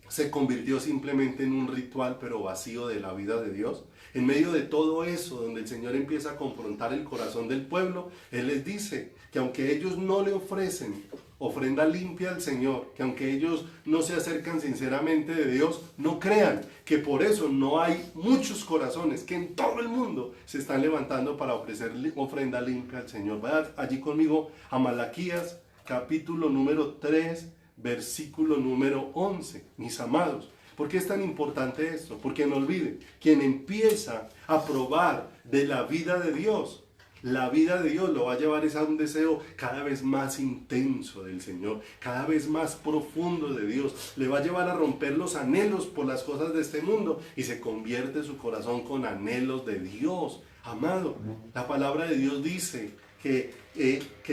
se convirtió simplemente en un ritual, pero vacío de la vida de Dios. En medio de todo eso, donde el Señor empieza a confrontar el corazón del pueblo, Él les dice que aunque ellos no le ofrecen ofrenda limpia al Señor, que aunque ellos no se acercan sinceramente de Dios, no crean que por eso no hay muchos corazones que en todo el mundo se están levantando para ofrecer ofrenda limpia al Señor. Vayan allí conmigo a Malaquías, capítulo número 3, versículo número 11. Mis amados, ¿por qué es tan importante esto? Porque no olviden, quien empieza a probar de la vida de Dios, la vida de Dios lo va a llevar a un deseo cada vez más intenso del Señor, cada vez más profundo de Dios. Le va a llevar a romper los anhelos por las cosas de este mundo y se convierte su corazón con anhelos de Dios. Amado, la palabra de Dios dice que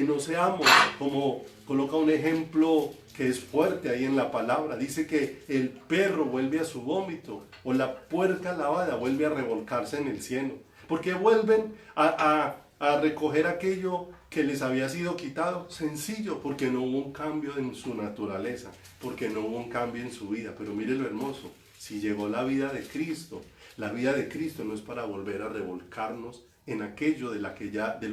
no seamos como coloca un ejemplo que es fuerte ahí en la palabra. Dice que el perro vuelve a su vómito o la puerca lavada vuelve a revolcarse en el cieno. Porque vuelven a recoger aquello que les había sido quitado. Sencillo, porque no hubo un cambio en su naturaleza, porque no hubo un cambio en su vida. Pero mire lo hermoso, si llegó la vida de Cristo, la vida de Cristo no es para volver a revolcarnos en aquello de lo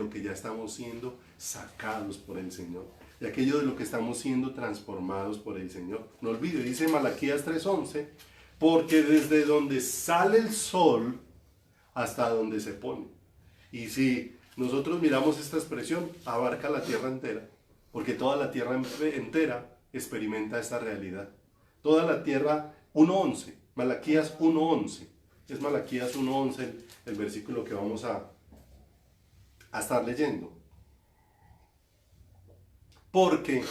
que ya estamos siendo sacados por el Señor, de aquello de lo que estamos siendo transformados por el Señor. No olvide, dice Malaquías 3:11, porque desde donde sale el sol hasta donde se pone. Y si nosotros miramos esta expresión, abarca la tierra entera, porque toda la tierra entera experimenta esta realidad. Toda la tierra, 1:11, Malaquías 1:11, es Malaquías 1:11 el versículo que vamos a estar leyendo. Porque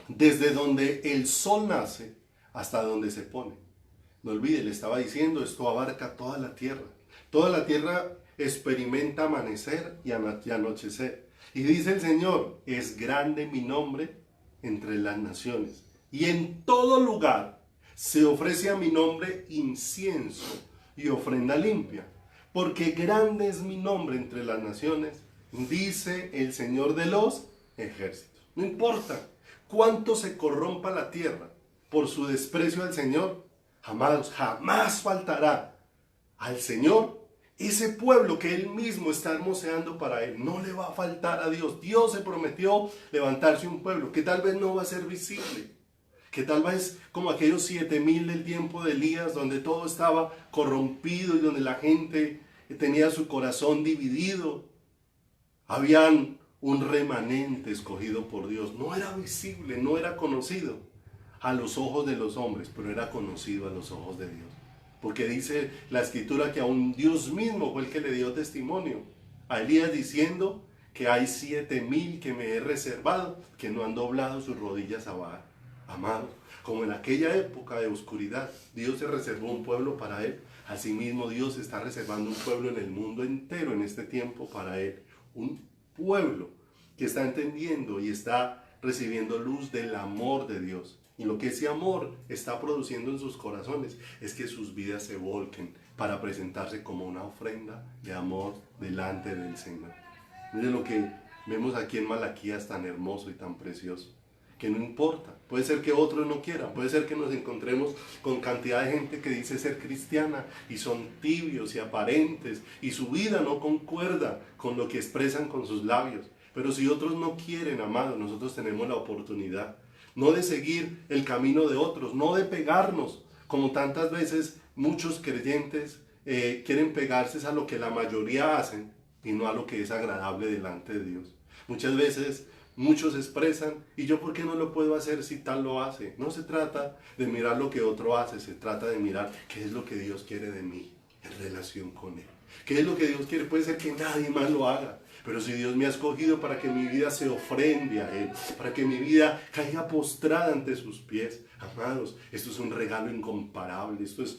desde donde el sol nace hasta donde se pone. No olvide, le estaba diciendo, esto abarca toda la tierra. Toda la tierra experimenta amanecer y anochecer. Y dice el Señor, es grande mi nombre entre las naciones. Y en todo lugar se ofrece a mi nombre incienso y ofrenda limpia. Porque grande es mi nombre entre las naciones, dice el Señor de los ejércitos. No importa cuánto se corrompa la tierra por su desprecio al Señor, amados, jamás faltará al Señor ese pueblo que Él mismo está hermoseando para Él. No le va a faltar a Dios. Dios se prometió levantarse un pueblo que tal vez no va a ser visible, que tal vez como aquellos 7,000 del tiempo de Elías, donde todo estaba corrompido y donde la gente tenía su corazón dividido. Habían un remanente escogido por Dios. No era visible, no era conocido a los ojos de los hombres, pero era conocido a los ojos de Dios. Porque dice la Escritura que aún Dios mismo fue el que le dio testimonio a Elías diciendo que hay 7,000 que me he reservado, que no han doblado sus rodillas a Baal. Amados, como en aquella época de oscuridad, Dios se reservó un pueblo para Él. Asimismo, Dios está reservando un pueblo en el mundo entero en este tiempo para Él. Un pueblo que está entendiendo y está recibiendo luz del amor de Dios. Y lo que ese amor está produciendo en sus corazones es que sus vidas se volquen para presentarse como una ofrenda de amor delante del Señor. Miren lo que vemos aquí en Malaquías, tan hermoso y tan precioso, que no importa, puede ser que otros no quieran, puede ser que nos encontremos con cantidad de gente que dice ser cristiana y son tibios y aparentes y su vida no concuerda con lo que expresan con sus labios. Pero si otros no quieren, amados, nosotros tenemos la oportunidad no de seguir el camino de otros, no de pegarnos, como tantas veces muchos creyentes quieren pegarse a lo que la mayoría hacen y no a lo que es agradable delante de Dios. Muchas veces muchos expresan, ¿y yo por qué no lo puedo hacer si tal lo hace? No se trata de mirar lo que otro hace, se trata de mirar qué es lo que Dios quiere de mí en relación con Él. ¿Qué es lo que Dios quiere? Puede ser que nadie más lo haga, pero si Dios me ha escogido para que mi vida se ofrende a Él, para que mi vida caiga postrada ante sus pies, amados, esto es un regalo incomparable, esto es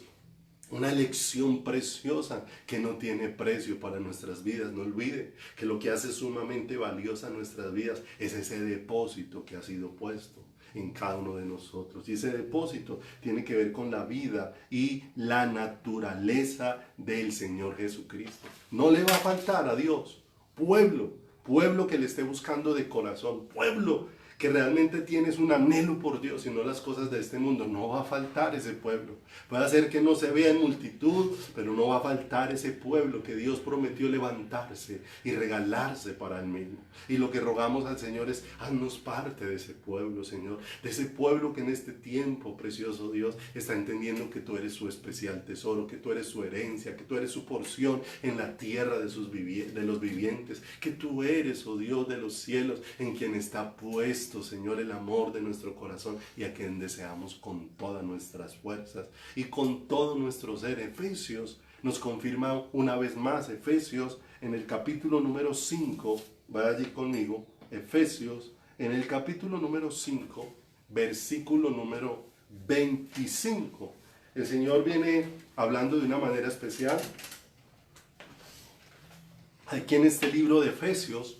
una lección preciosa que no tiene precio para nuestras vidas. No olvide que lo que hace sumamente valiosa nuestras vidas es ese depósito que ha sido puesto en cada uno de nosotros. Y ese depósito tiene que ver con la vida y la naturaleza del Señor Jesucristo. No le va a faltar a Dios pueblo que le esté buscando de corazón, pueblo que realmente tienes un anhelo por Dios y no las cosas de este mundo. No va a faltar ese pueblo. Puede ser que no se vea en multitud, pero no va a faltar ese pueblo que Dios prometió levantarse y regalarse para Él mismo. Y lo que rogamos al Señor es, haznos parte de ese pueblo, Señor. De ese pueblo que en este tiempo, precioso Dios, está entendiendo que tú eres su especial tesoro, que tú eres su herencia, que tú eres su porción en la tierra de los vivientes, que tú eres, oh Dios de los cielos, en quien está puesto, Señor, el amor de nuestro corazón y a quien deseamos con todas nuestras fuerzas y con todo nuestro ser. Efesios nos confirma una vez más, Efesios en el capítulo número 5, vaya allí conmigo, Efesios en el capítulo número 5, versículo número 25. El Señor viene hablando de una manera especial aquí en este libro de Efesios.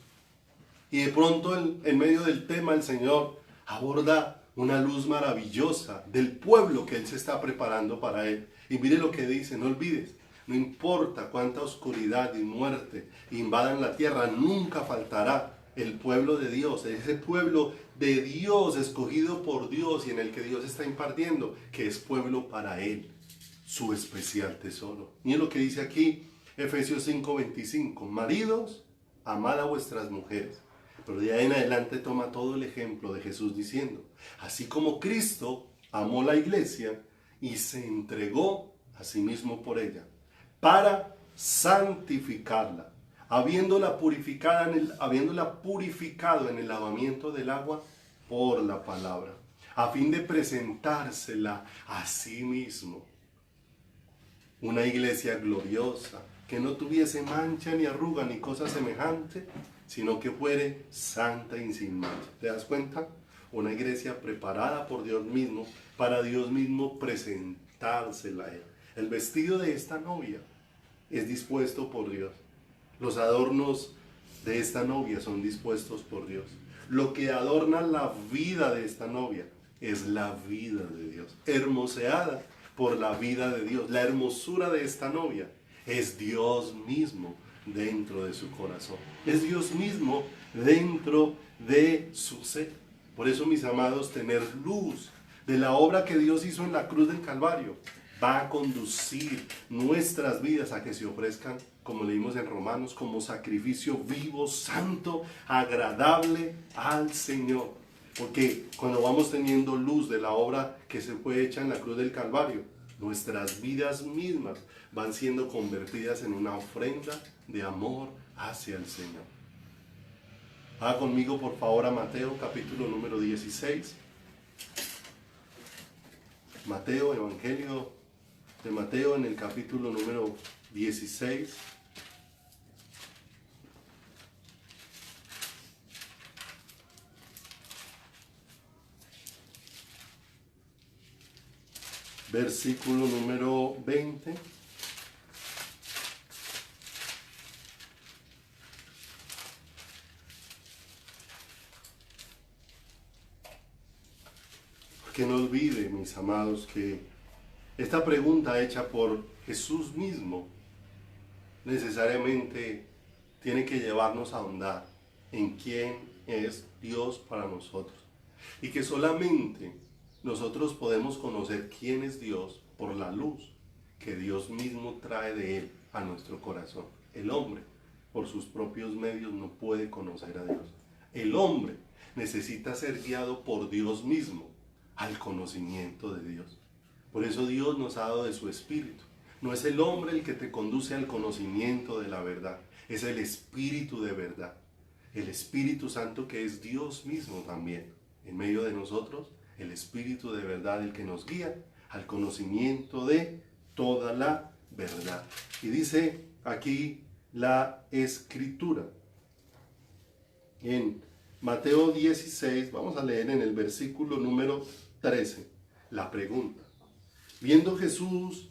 Y de pronto en medio del tema el Señor aborda una luz maravillosa del pueblo que Él se está preparando para Él. Y mire lo que dice, no olvides, no importa cuánta oscuridad y muerte invadan la tierra, nunca faltará el pueblo de Dios, ese pueblo de Dios escogido por Dios y en el que Dios está impartiendo, que es pueblo para Él, su especial tesoro. Mire lo que dice aquí, Efesios 5:25, maridos, amad a vuestras mujeres. Pero de ahí en adelante toma todo el ejemplo de Jesús diciendo, así como Cristo amó la iglesia y se entregó a sí mismo por ella, para santificarla, habiéndola purificado en el lavamiento del agua por la palabra, a fin de presentársela a sí mismo. Una iglesia gloriosa, que no tuviese mancha ni arruga ni cosa semejante, sino que fuere santa y sin mancha. ¿Te das cuenta? Una iglesia preparada por Dios mismo, para Dios mismo presentársela a Él. El vestido de esta novia es dispuesto por Dios. Los adornos de esta novia son dispuestos por Dios. Lo que adorna la vida de esta novia es la vida de Dios, hermoseada por la vida de Dios. La hermosura de esta novia es Dios mismo dentro de su corazón. Es Dios mismo dentro de su ser. Por eso, mis amados, tener luz de la obra que Dios hizo en la cruz del Calvario va a conducir nuestras vidas a que se ofrezcan, como leímos en Romanos, como sacrificio vivo, santo, agradable al Señor. Porque cuando vamos teniendo luz de la obra que se fue hecha en la cruz del Calvario, nuestras vidas mismas van siendo convertidas en una ofrenda de amor hacia el Señor. Haga conmigo por favor a Mateo capítulo número 16. Mateo, Evangelio de Mateo en el capítulo número 16. Versículo número 20. Que no olvide, mis amados, que esta pregunta hecha por Jesús mismo necesariamente tiene que llevarnos a ahondar en quién es Dios para nosotros. Y que solamente nosotros podemos conocer quién es Dios por la luz que Dios mismo trae de Él a nuestro corazón. El hombre, por sus propios medios, no puede conocer a Dios. El hombre necesita ser guiado por Dios mismo al conocimiento de Dios. Por eso Dios nos ha dado de su Espíritu. No es el hombre el que te conduce al conocimiento de la verdad, es el Espíritu de verdad. El Espíritu Santo, que es Dios mismo también. En medio de nosotros, el Espíritu de verdad, el que nos guía al conocimiento de toda la verdad. Y dice aquí la Escritura. En Mateo 16, vamos a leer en el versículo número 13, la pregunta. Viniendo Jesús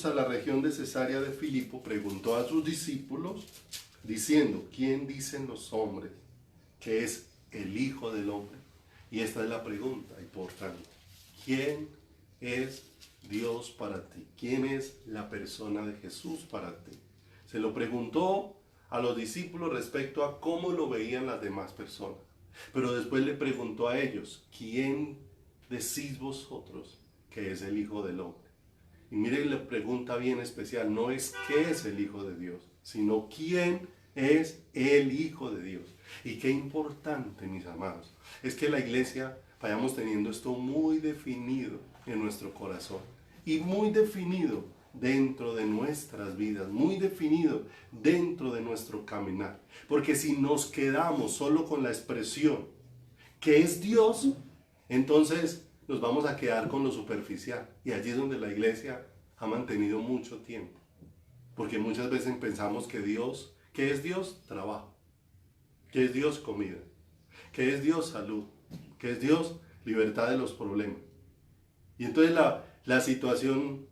a la región de Cesarea de Filipo, preguntó a sus discípulos, diciendo, ¿quién dicen los hombres que es el Hijo del Hombre? Y esta es la pregunta importante. ¿Quién es Dios para ti? ¿Quién es la persona de Jesús para ti? Se lo preguntó a los discípulos respecto a cómo lo veían las demás personas. Pero después le preguntó a ellos, ¿quién decís vosotros que es el Hijo del Hombre? Y mire la pregunta bien especial, no es qué es el Hijo de Dios, sino quién es el Hijo de Dios. Y qué importante, mis amados, es que la iglesia vayamos teniendo esto muy definido en nuestro corazón y muy definido dentro de nuestras vidas, muy definido dentro de nuestro caminar. Porque si nos quedamos solo con la expresión que es Dios, entonces nos vamos a quedar con lo superficial. Y allí es donde la iglesia ha mantenido mucho tiempo. Porque muchas veces pensamos que Dios, ¿qué es Dios? Trabajo. ¿Qué es Dios? Comida. ¿Qué es Dios? Salud. ¿Qué es Dios? Libertad de los problemas. Y entonces la situación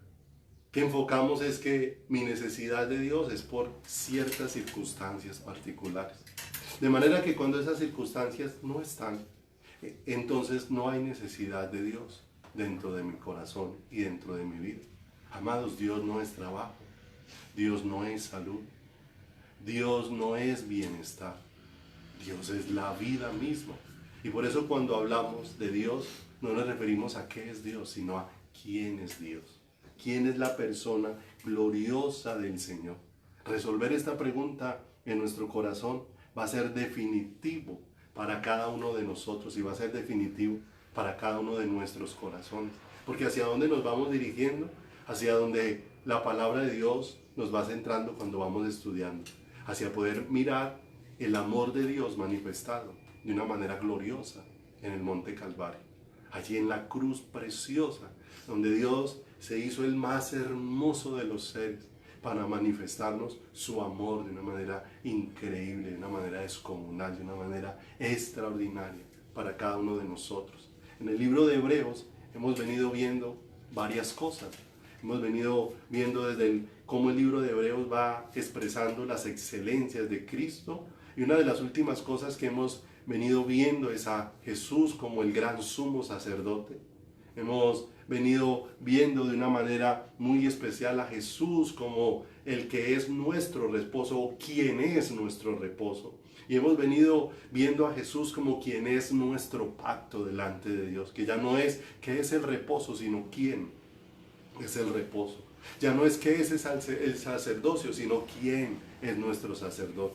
que enfocamos es que mi necesidad de Dios es por ciertas circunstancias particulares. De manera que cuando esas circunstancias no están, entonces no hay necesidad de Dios dentro de mi corazón y dentro de mi vida. Amados, Dios no es trabajo, Dios no es salud, Dios no es bienestar, Dios es la vida misma. Y por eso cuando hablamos de Dios, no nos referimos a qué es Dios, sino a quién es Dios. ¿Quién es la persona gloriosa del Señor? Resolver esta pregunta en nuestro corazón va a ser definitivo para cada uno de nosotros y va a ser definitivo para cada uno de nuestros corazones. Porque hacia dónde nos vamos dirigiendo, hacia donde la palabra de Dios nos va centrando cuando vamos estudiando, hacia poder mirar el amor de Dios manifestado de una manera gloriosa en el Monte Calvario. Allí en la cruz preciosa, donde Dios se hizo el más hermoso de los seres para manifestarnos su amor de una manera increíble, de una manera descomunal, de una manera extraordinaria para cada uno de nosotros. En el libro de Hebreos hemos venido viendo varias cosas. Hemos venido viendo cómo el libro de Hebreos va expresando las excelencias de Cristo. Y una de las últimas cosas que hemos venido viendo es a Jesús como el gran sumo sacerdote. Hemos venido viendo de una manera muy especial a Jesús como el que es nuestro reposo, o quien es nuestro reposo. Y hemos venido viendo a Jesús como quien es nuestro pacto delante de Dios, que ya no es qué es el reposo, sino quién es el reposo. Ya no es qué es el sacerdocio, sino quién es nuestro sacerdote.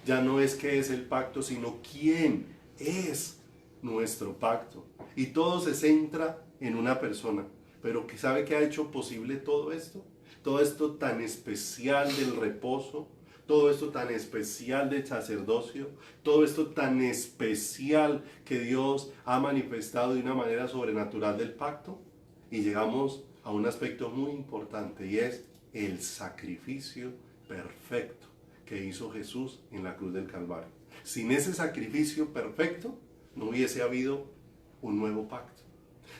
Ya no es qué es el pacto, sino quién es nuestro pacto. Y todo se centra en una persona. Pero ¿sabe qué ha hecho posible todo esto? Todo esto tan especial del reposo, todo esto tan especial del sacerdocio, todo esto tan especial que Dios ha manifestado de una manera sobrenatural del pacto. Y llegamos a un aspecto muy importante, y es el sacrificio perfecto que hizo Jesús en la cruz del Calvario. Sin ese sacrificio perfecto no hubiese habido un nuevo pacto.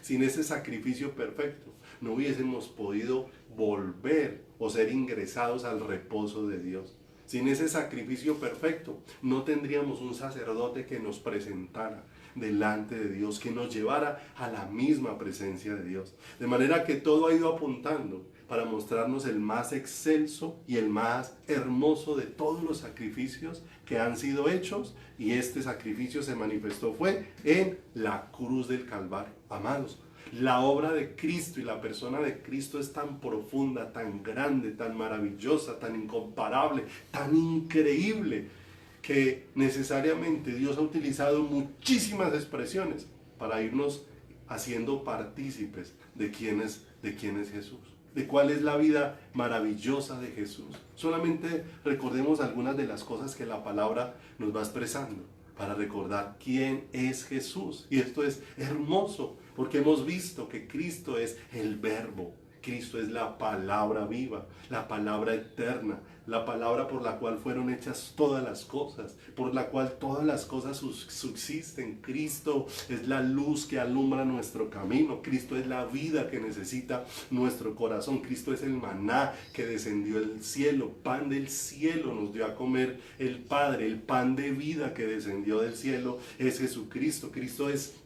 Sin ese sacrificio perfecto no hubiésemos podido volver o ser ingresados al reposo de Dios. Sin ese sacrificio perfecto no tendríamos un sacerdote que nos presentara delante de Dios, que nos llevara a la misma presencia de Dios. De manera que todo ha ido apuntando para mostrarnos el más excelso y el más hermoso de todos los sacrificios que han sido hechos, y este sacrificio se manifestó fue en la cruz del Calvario. Amados, la obra de Cristo y la persona de Cristo es tan profunda, tan grande, tan maravillosa, tan incomparable, tan increíble, que necesariamente Dios ha utilizado muchísimas expresiones para irnos haciendo partícipes de quién es Jesús, de cuál es la vida maravillosa de Jesús. Solamente recordemos algunas de las cosas que la palabra nos va expresando para recordar quién es Jesús. Y esto es hermoso, porque hemos visto que Cristo es el Verbo. Cristo es la palabra viva, la palabra eterna, la palabra por la cual fueron hechas todas las cosas, por la cual todas las cosas subsisten. Cristo es la luz que alumbra nuestro camino. Cristo es la vida que necesita nuestro corazón. Cristo es el maná que descendió del cielo, pan del cielo nos dio a comer el Padre. El pan de vida que descendió del cielo es Jesucristo. Cristo es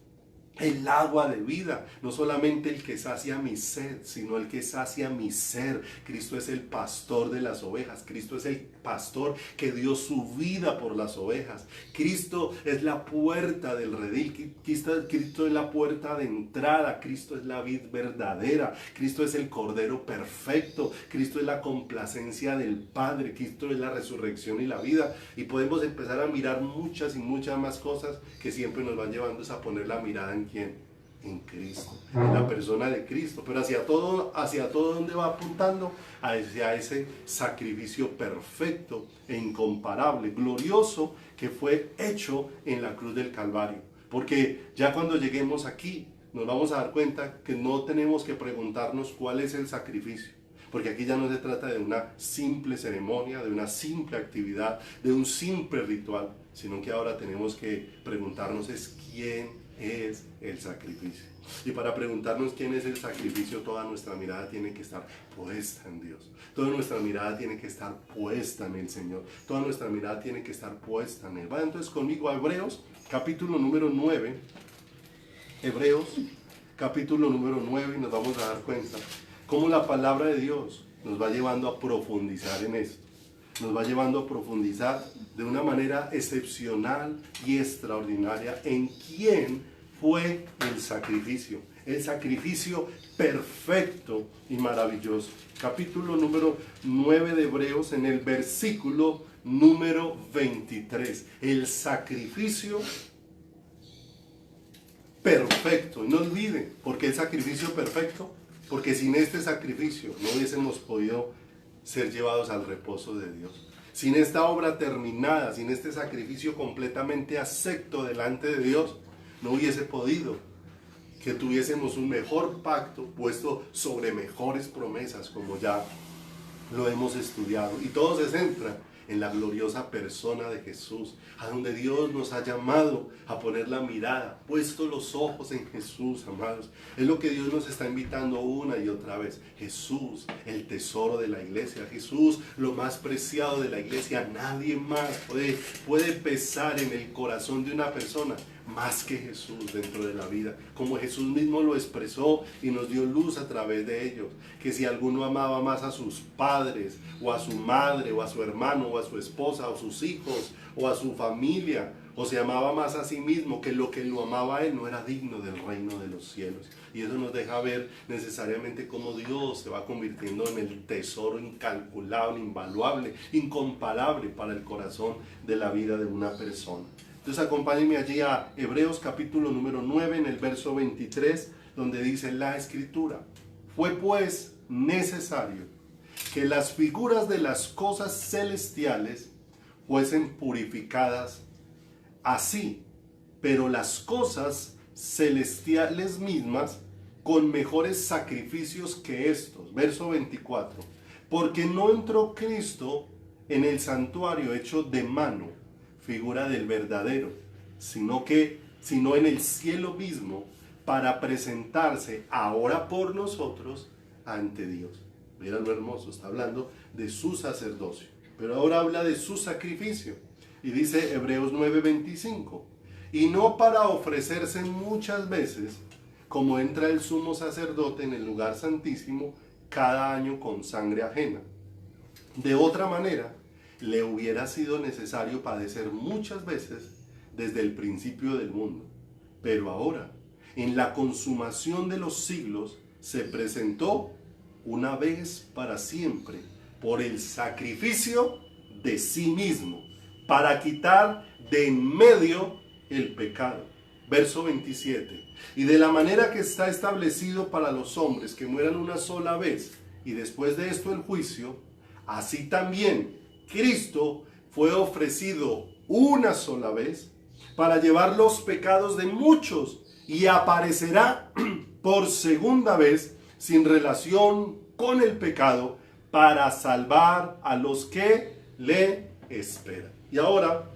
el agua de vida, no solamente el que sacia mi sed, sino el que sacia mi ser. Cristo es el pastor de las ovejas. Cristo es el pastor que dio su vida por las ovejas. Cristo es la puerta del redil. Cristo es la puerta de entrada. Cristo es la vid verdadera. Cristo es el cordero perfecto. Cristo es la complacencia del Padre. Cristo es la resurrección y la vida. Y podemos empezar a mirar muchas y muchas más cosas que siempre nos van llevando a poner la mirada en ¿quién? En Cristo, en la persona de Cristo. Pero hacia todo donde va apuntando, hacia ese sacrificio perfecto e incomparable, glorioso, que fue hecho en la cruz del Calvario. Porque ya cuando lleguemos aquí nos vamos a dar cuenta que no tenemos que preguntarnos cuál es el sacrificio, porque aquí ya no se trata de una simple ceremonia, de una simple actividad, de un simple ritual, sino que ahora tenemos que preguntarnos es quién es el sacrificio. Y para preguntarnos quién es el sacrificio, toda nuestra mirada tiene que estar puesta en Dios. Toda nuestra mirada tiene que estar puesta en el Señor. Toda nuestra mirada tiene que estar puesta en Él. Va entonces conmigo a Hebreos, capítulo número 9. Hebreos, capítulo número 9, y nos vamos a dar cuenta cómo la palabra de Dios nos va llevando a profundizar en esto. Nos va llevando a profundizar de una manera excepcional y extraordinaria en quién fue el sacrificio perfecto y maravilloso. Capítulo número 9 de Hebreos, en el versículo número 23. El sacrificio perfecto. Y no olviden, ¿por qué el sacrificio perfecto? Porque sin este sacrificio no hubiésemos podido ser llevados al reposo de Dios. Sin esta obra terminada, sin este sacrificio completamente acepto delante de Dios, no hubiese podido que tuviésemos un mejor pacto puesto sobre mejores promesas, como ya lo hemos estudiado. Y todo se centra en la gloriosa persona de Jesús, a donde Dios nos ha llamado a poner la mirada, puesto los ojos en Jesús, amados. Es lo que Dios nos está invitando una y otra vez. Jesús, el tesoro de la iglesia. Jesús, lo más preciado de la iglesia. Nadie más puede pesar en el corazón de una persona más que Jesús dentro de la vida, como Jesús mismo lo expresó y nos dio luz a través de ellos, que si alguno amaba más a sus padres, o a su madre, o a su hermano, o a su esposa, o a sus hijos, o a su familia, o se amaba más a sí mismo que lo amaba a él, no era digno del reino de los cielos. Y eso nos deja ver necesariamente cómo Dios se va convirtiendo en el tesoro incalculable, invaluable, incomparable para el corazón de la vida de una persona. Entonces acompáñenme allí a Hebreos capítulo número 9 en el verso 23, donde dice la escritura: fue pues necesario que las figuras de las cosas celestiales fuesen purificadas así, pero las cosas celestiales mismas con mejores sacrificios que estos. Verso 24, porque no entró Cristo en el santuario hecho de mano, figura del verdadero, sino en el cielo mismo, para presentarse ahora por nosotros ante Dios. Mira lo hermoso, está hablando de su sacerdocio, pero ahora habla de su sacrificio. Y dice Hebreos 9:25, y no para ofrecerse muchas veces, como entra el sumo sacerdote en el lugar santísimo cada año con sangre ajena. De otra manera, le hubiera sido necesario padecer muchas veces desde el principio del mundo. Pero ahora, en la consumación de los siglos, se presentó una vez para siempre por el sacrificio de sí mismo, para quitar de en medio el pecado. Verso 27. Y de la manera que está establecido para los hombres que mueran una sola vez, y después de esto el juicio, así también Cristo fue ofrecido una sola vez para llevar los pecados de muchos, y aparecerá por segunda vez sin relación con el pecado para salvar a los que le esperan. Y ahora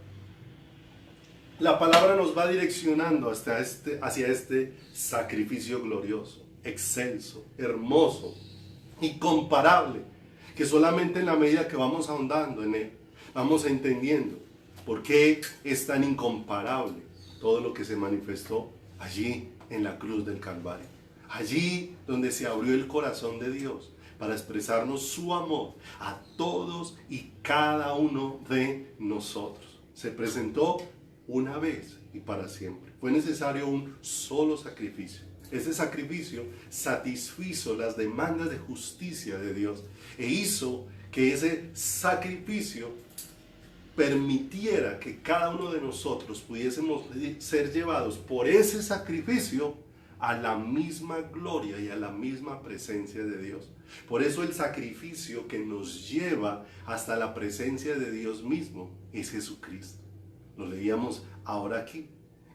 la palabra nos va direccionando hacia este sacrificio glorioso, excelso, hermoso, incomparable, que solamente en la medida que vamos ahondando en él, vamos entendiendo por qué es tan incomparable todo lo que se manifestó allí en la cruz del Calvario. Allí donde se abrió el corazón de Dios para expresarnos su amor a todos y cada uno de nosotros. Se presentó una vez y para siempre. Fue necesario un solo sacrificio. Ese sacrificio satisfizo las demandas de justicia de Dios e hizo que ese sacrificio permitiera que cada uno de nosotros pudiésemos ser llevados por ese sacrificio a la misma gloria y a la misma presencia de Dios. Por eso el sacrificio que nos lleva hasta la presencia de Dios mismo es Jesucristo. Lo leíamos ahora aquí,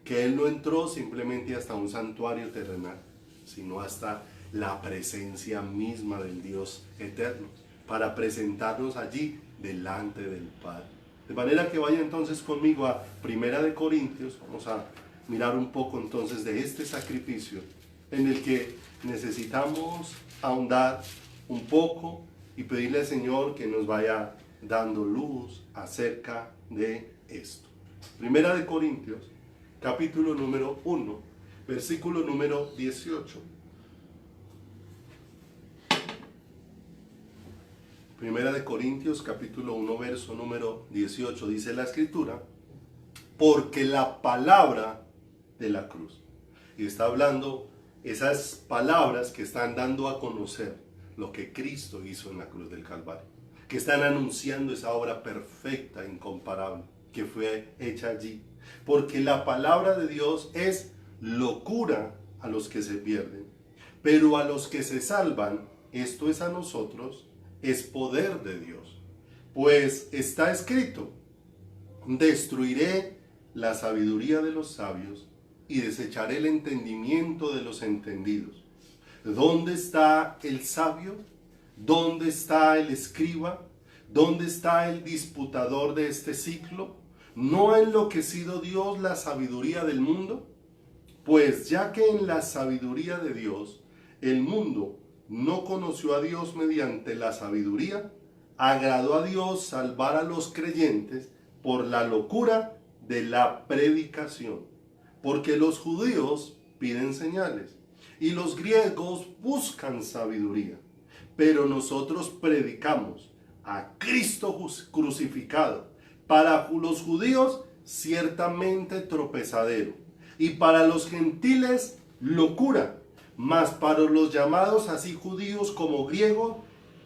que Él no entró simplemente hasta un santuario terrenal, sino hasta la presencia misma del Dios eterno, para presentarnos allí delante del Padre. De manera que vaya entonces conmigo a 1 Corintios, vamos a mirar un poco entonces de este sacrificio en el que necesitamos ahondar un poco y pedirle al Señor que nos vaya dando luz acerca de esto. 1 Corintios, capítulo número 1, versículo número 18. 1 Corintios, capítulo 1, verso número 18, dice la Escritura: porque la palabra de la cruz. Y está hablando esas palabras que están dando a conocer lo que Cristo hizo en la cruz del Calvario, que están anunciando esa obra perfecta, incomparable, que fue hecha allí. Porque la palabra de Dios es locura a los que se pierden, pero a los que se salvan, esto es a nosotros, es poder de Dios. Pues está escrito: destruiré la sabiduría de los sabios y desecharé el entendimiento de los entendidos. ¿Dónde está el sabio? ¿Dónde está el escriba? ¿Dónde está el disputador de este ciclo? ¿No ha enloquecido Dios la sabiduría del mundo? Pues ya que en la sabiduría de Dios el mundo no conoció a Dios mediante la sabiduría, agradó a Dios salvar a los creyentes por la locura de la predicación. Porque los judíos piden señales y los griegos buscan sabiduría. Pero nosotros predicamos a Cristo crucificado, para los judíos ciertamente tropezadero, y para los gentiles locura, mas para los llamados así judíos como griegos,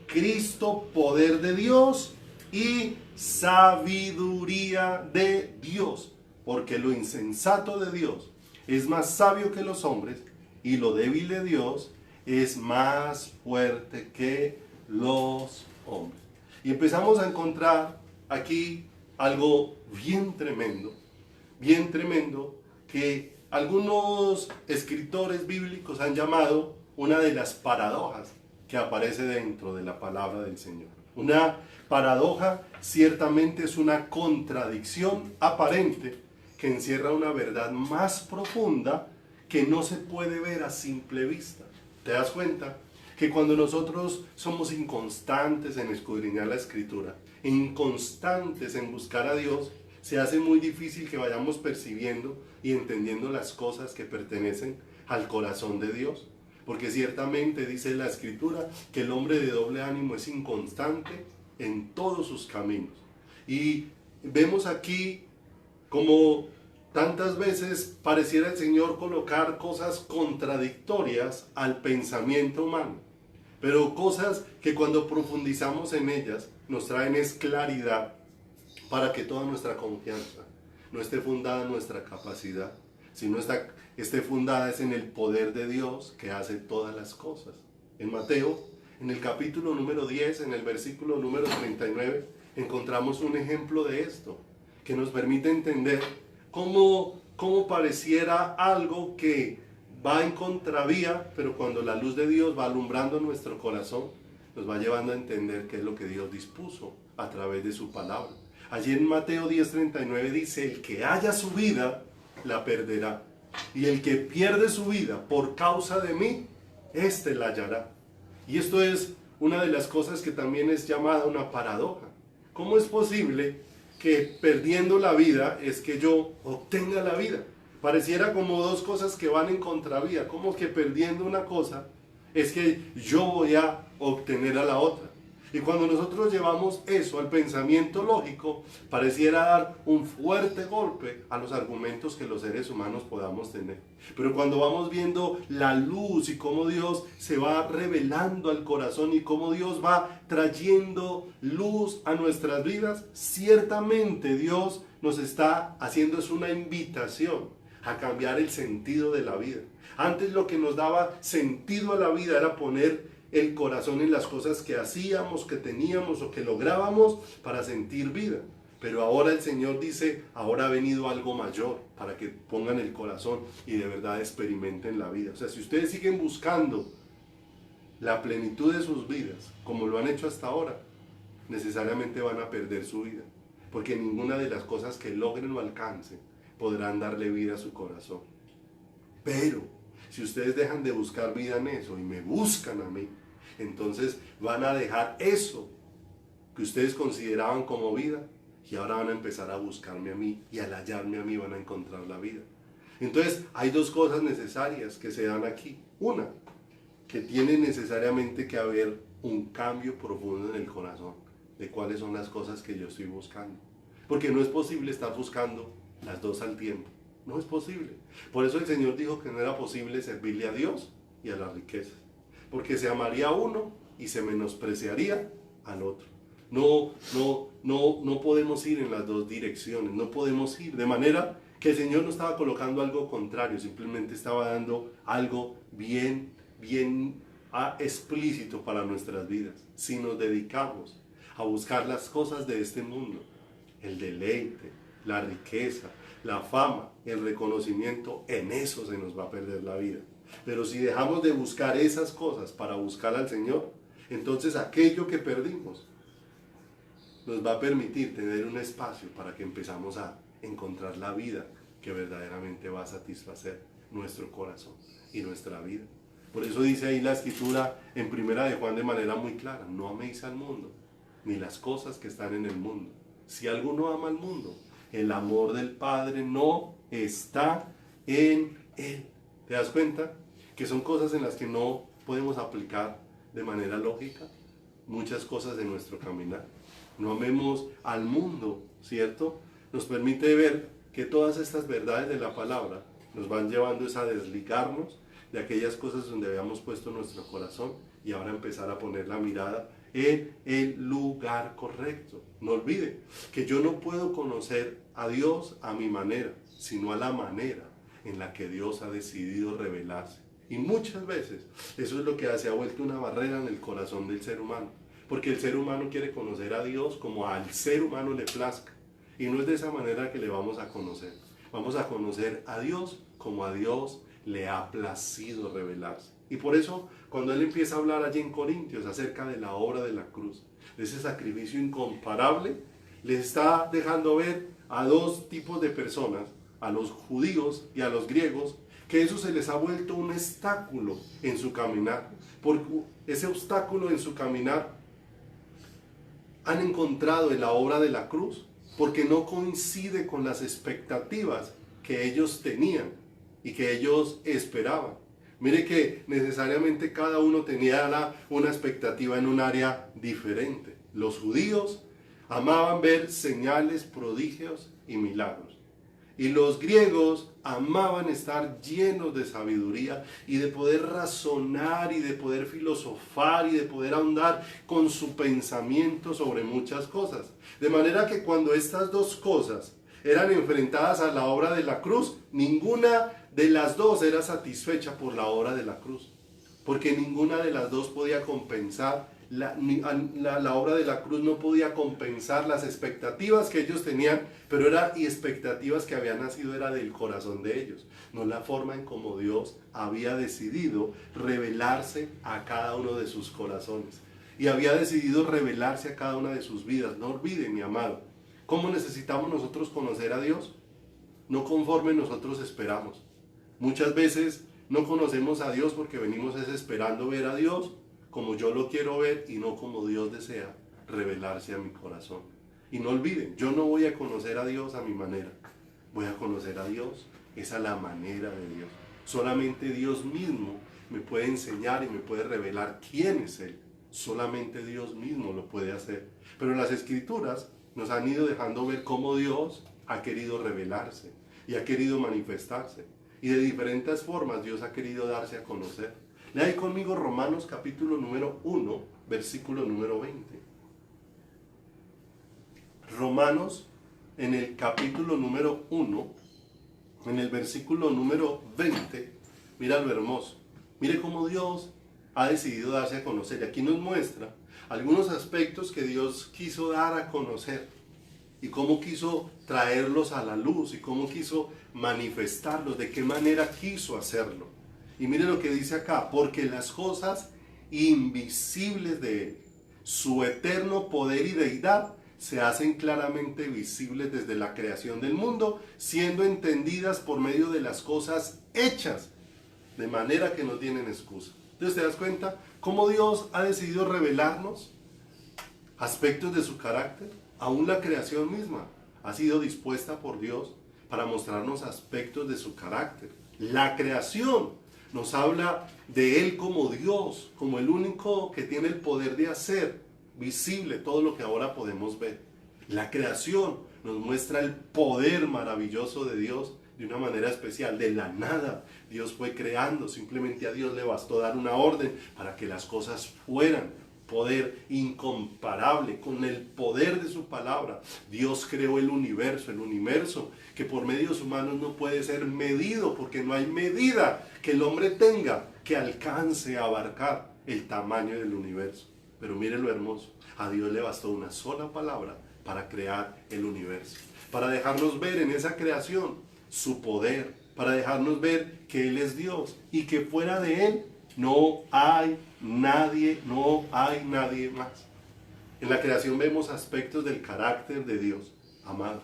Cristo poder de Dios y sabiduría de Dios, porque lo insensato de Dios es más sabio que los hombres, y lo débil de Dios es más fuerte que los hombres. Y empezamos a encontrar aquí algo bien tremendo, que algunos escritores bíblicos han llamado una de las paradojas que aparece dentro de la palabra del Señor. Una paradoja ciertamente es una contradicción aparente que encierra una verdad más profunda que no se puede ver a simple vista. ¿Te das cuenta? Que cuando nosotros somos inconstantes en escudriñar la Escritura, inconstantes en buscar a Dios, se hace muy difícil que vayamos percibiendo y entendiendo las cosas que pertenecen al corazón de Dios. Porque ciertamente dice la Escritura que el hombre de doble ánimo es inconstante en todos sus caminos. Y vemos aquí como tantas veces pareciera el Señor colocar cosas contradictorias al pensamiento humano, pero cosas que cuando profundizamos en ellas nos traen es claridad para que toda nuestra confianza no esté fundada en nuestra capacidad, sino esté fundada es en el poder de Dios que hace todas las cosas. En Mateo, en el capítulo número 10, en el versículo número 39, encontramos un ejemplo de esto, que nos permite entender cómo pareciera algo que va en contravía, pero cuando la luz de Dios va alumbrando nuestro corazón, nos va llevando a entender qué es lo que Dios dispuso a través de su palabra. Allí en Mateo 10:39 dice: el que haya su vida, la perderá. Y el que pierde su vida por causa de mí, éste la hallará. Y esto es una de las cosas que también es llamada una paradoja. ¿Cómo es posible que perdiendo la vida es que yo obtenga la vida? Pareciera como dos cosas que van en contravía, como que perdiendo una cosa es que yo voy a obtener a la otra. Y cuando nosotros llevamos eso al pensamiento lógico, pareciera dar un fuerte golpe a los argumentos que los seres humanos podamos tener. Pero cuando vamos viendo la luz y cómo Dios se va revelando al corazón y cómo Dios va trayendo luz a nuestras vidas, ciertamente Dios nos está haciendo es una invitación a cambiar el sentido de la vida. Antes lo que nos daba sentido a la vida era poner el corazón en las cosas que hacíamos, que teníamos o que lográbamos para sentir vida. Pero ahora el Señor dice: ahora ha venido algo mayor para que pongan el corazón y de verdad experimenten la vida. O sea, si ustedes siguen buscando la plenitud de sus vidas como lo han hecho hasta ahora, necesariamente van a perder su vida, porque ninguna de las cosas que logren o alcancen podrán darle vida a su corazón. Pero si ustedes dejan de buscar vida en eso y me buscan a mí, entonces van a dejar eso que ustedes consideraban como vida y ahora van a empezar a buscarme a mí, y al hallarme a mí van a encontrar la vida. Entonces hay dos cosas necesarias que se dan aquí. Una, que tiene necesariamente que haber un cambio profundo en el corazón de cuáles son las cosas que yo estoy buscando, porque no es posible estar buscando las dos al tiempo. No es posible. Por eso el Señor dijo que no era posible servirle a Dios y a las riquezas, porque se amaría a uno y se menospreciaría al otro. No podemos ir en las dos direcciones, no podemos ir. De manera que el Señor no estaba colocando algo contrario, simplemente estaba dando algo bien explícito para nuestras vidas. Si nos dedicamos a buscar las cosas de este mundo, el deleite, la riqueza, la fama, el reconocimiento, en eso se nos va a perder la vida. Pero si dejamos de buscar esas cosas para buscar al Señor, entonces aquello que perdimos nos va a permitir tener un espacio para que empezamos a encontrar la vida que verdaderamente va a satisfacer nuestro corazón y nuestra vida. Por eso dice ahí la escritura en Primera de Juan de manera muy clara: no améis al mundo, ni las cosas que están en el mundo. Si alguno ama al mundo, el amor del Padre no está en él. ¿Te das cuenta? Que son cosas en las que no podemos aplicar de manera lógica muchas cosas de nuestro caminar. No amemos al mundo, ¿cierto? Nos permite ver que todas estas verdades de la palabra nos van llevando a desligarnos de aquellas cosas donde habíamos puesto nuestro corazón y ahora empezar a poner la mirada en el lugar correcto. No olvide que yo no puedo conocer a Dios a mi manera, sino a la manera en la que Dios ha decidido revelarse. Y muchas veces eso es lo que se ha vuelto una barrera en el corazón del ser humano, porque el ser humano quiere conocer a Dios como al ser humano le plazca, y no es de esa manera que le vamos a conocer. Vamos a conocer a Dios como a Dios le ha placido revelarse. Y por eso, cuando él empieza a hablar allí en Corintios acerca de la obra de la cruz, de ese sacrificio incomparable, les está dejando ver a dos tipos de personas, a los judíos y a los griegos, que eso se les ha vuelto un obstáculo en su caminar. Porque ese obstáculo en su caminar han encontrado en la obra de la cruz, porque no coincide con las expectativas que ellos tenían y que ellos esperaban. Mire que necesariamente cada uno tenía una expectativa en un área diferente. Los judíos amaban ver señales, prodigios y milagros. Y los griegos amaban estar llenos de sabiduría y de poder razonar y de poder filosofar y de poder ahondar con su pensamiento sobre muchas cosas. De manera que cuando estas dos cosas eran enfrentadas a la obra de la cruz, ninguna de las dos era satisfecha por la obra de la cruz, porque ninguna de las dos podía compensar, la obra de la cruz no podía compensar las expectativas que ellos tenían, pero expectativas que habían nacido era del corazón de ellos, no la forma en cómo Dios había decidido revelarse a cada uno de sus corazones, y había decidido revelarse a cada una de sus vidas. No olvide, mi amado, ¿cómo necesitamos nosotros conocer a Dios? No conforme nosotros esperamos. Muchas veces no conocemos a Dios porque venimos esperando ver a Dios como yo lo quiero ver y no como Dios desea revelarse a mi corazón. Y no olviden, yo no voy a conocer a Dios a mi manera. Voy a conocer a Dios es a la manera de Dios. Solamente Dios mismo me puede enseñar y me puede revelar quién es Él. Solamente Dios mismo lo puede hacer. Pero las Escrituras nos han ido dejando ver cómo Dios ha querido revelarse y ha querido manifestarse. Y de diferentes formas Dios ha querido darse a conocer. Lea ahí conmigo Romanos capítulo número 1, versículo número 20. Romanos en el capítulo número 1, en el versículo número 20, mira lo hermoso. Mire cómo Dios ha decidido darse a conocer. Y aquí nos muestra algunos aspectos que Dios quiso dar a conocer y cómo quiso traerlos a la luz y cómo quiso manifestarlos, de qué manera quiso hacerlo. Y mire lo que dice acá: porque las cosas invisibles de Él, su eterno poder y deidad, se hacen claramente visibles desde la creación del mundo, siendo entendidas por medio de las cosas hechas, de manera que no tienen excusa. Entonces, ¿te das cuenta cómo Dios ha decidido revelarnos aspectos de su carácter? Aún la creación misma ha sido dispuesta por Dios para mostrarnos aspectos de su carácter. La creación nos habla de Él como Dios, como el único que tiene el poder de hacer visible todo lo que ahora podemos ver. La creación nos muestra el poder maravilloso de Dios de una manera especial. De la nada Dios fue creando, simplemente a Dios le bastó dar una orden para que las cosas fueran. Poder incomparable, con el poder de su palabra Dios creó el universo que por medios humanos no puede ser medido, porque no hay medida que el hombre tenga que alcance a abarcar el tamaño del universo. Pero mire lo hermoso, a Dios le bastó una sola palabra para crear el universo, para dejarnos ver en esa creación su poder, para dejarnos ver que Él es Dios y que fuera de Él no hay nadie más. En la creación vemos aspectos del carácter de Dios, amado.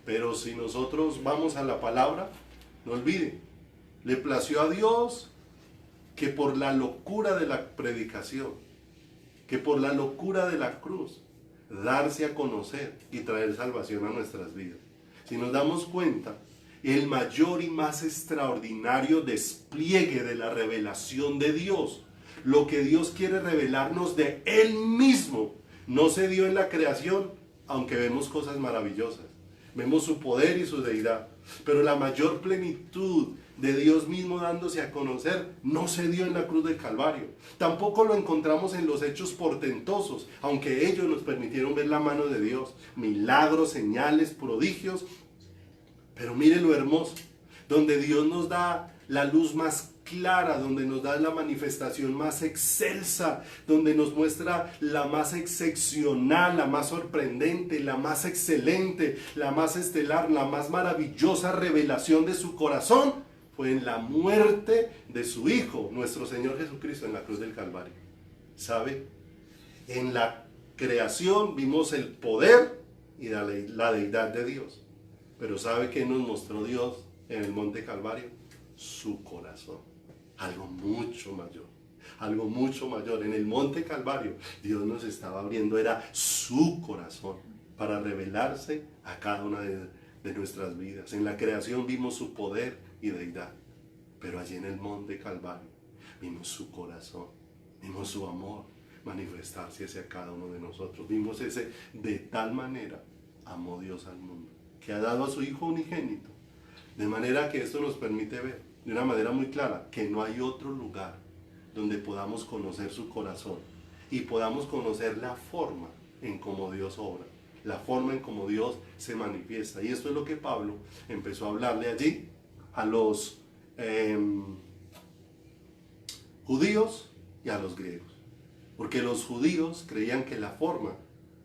Pero si nosotros vamos a la palabra, no olvide, le plació a Dios que por la locura de la predicación, que por la locura de la cruz, darse a conocer y traer salvación a nuestras vidas. Si nos damos cuenta, el mayor y más extraordinario despliegue de la revelación de Dios, lo que Dios quiere revelarnos de Él mismo, no se dio en la creación, aunque vemos cosas maravillosas. Vemos su poder y su deidad, pero la mayor plenitud de Dios mismo dándose a conocer no se dio en la cruz del Calvario. Tampoco lo encontramos en los hechos portentosos, aunque ellos nos permitieron ver la mano de Dios, milagros, señales, prodigios. Pero mire lo hermoso, donde Dios nos da la luz más clara, donde nos da la manifestación más excelsa, donde nos muestra la más excepcional, la más sorprendente, la más excelente, la más estelar, la más maravillosa revelación de su corazón, fue en la muerte de su Hijo, nuestro Señor Jesucristo, en la cruz del Calvario. ¿Sabe? En la creación vimos el poder y la deidad de Dios. Pero ¿sabe qué nos mostró Dios en el monte Calvario? Su corazón. Algo mucho mayor. Algo mucho mayor. En el monte Calvario Dios nos estaba abriendo, era su corazón, para revelarse a cada una de nuestras vidas. En la creación vimos su poder y deidad. Pero allí en el monte Calvario vimos su corazón, vimos su amor manifestarse hacia cada uno de nosotros. Vimos ese, de tal manera amó Dios al mundo, que ha dado a su Hijo unigénito. De manera que esto nos permite ver de una manera muy clara que no hay otro lugar donde podamos conocer su corazón y podamos conocer la forma en cómo Dios obra, la forma en cómo Dios se manifiesta. Y esto es lo que Pablo empezó a hablarle allí a los judíos y a los griegos. Porque los judíos creían que la forma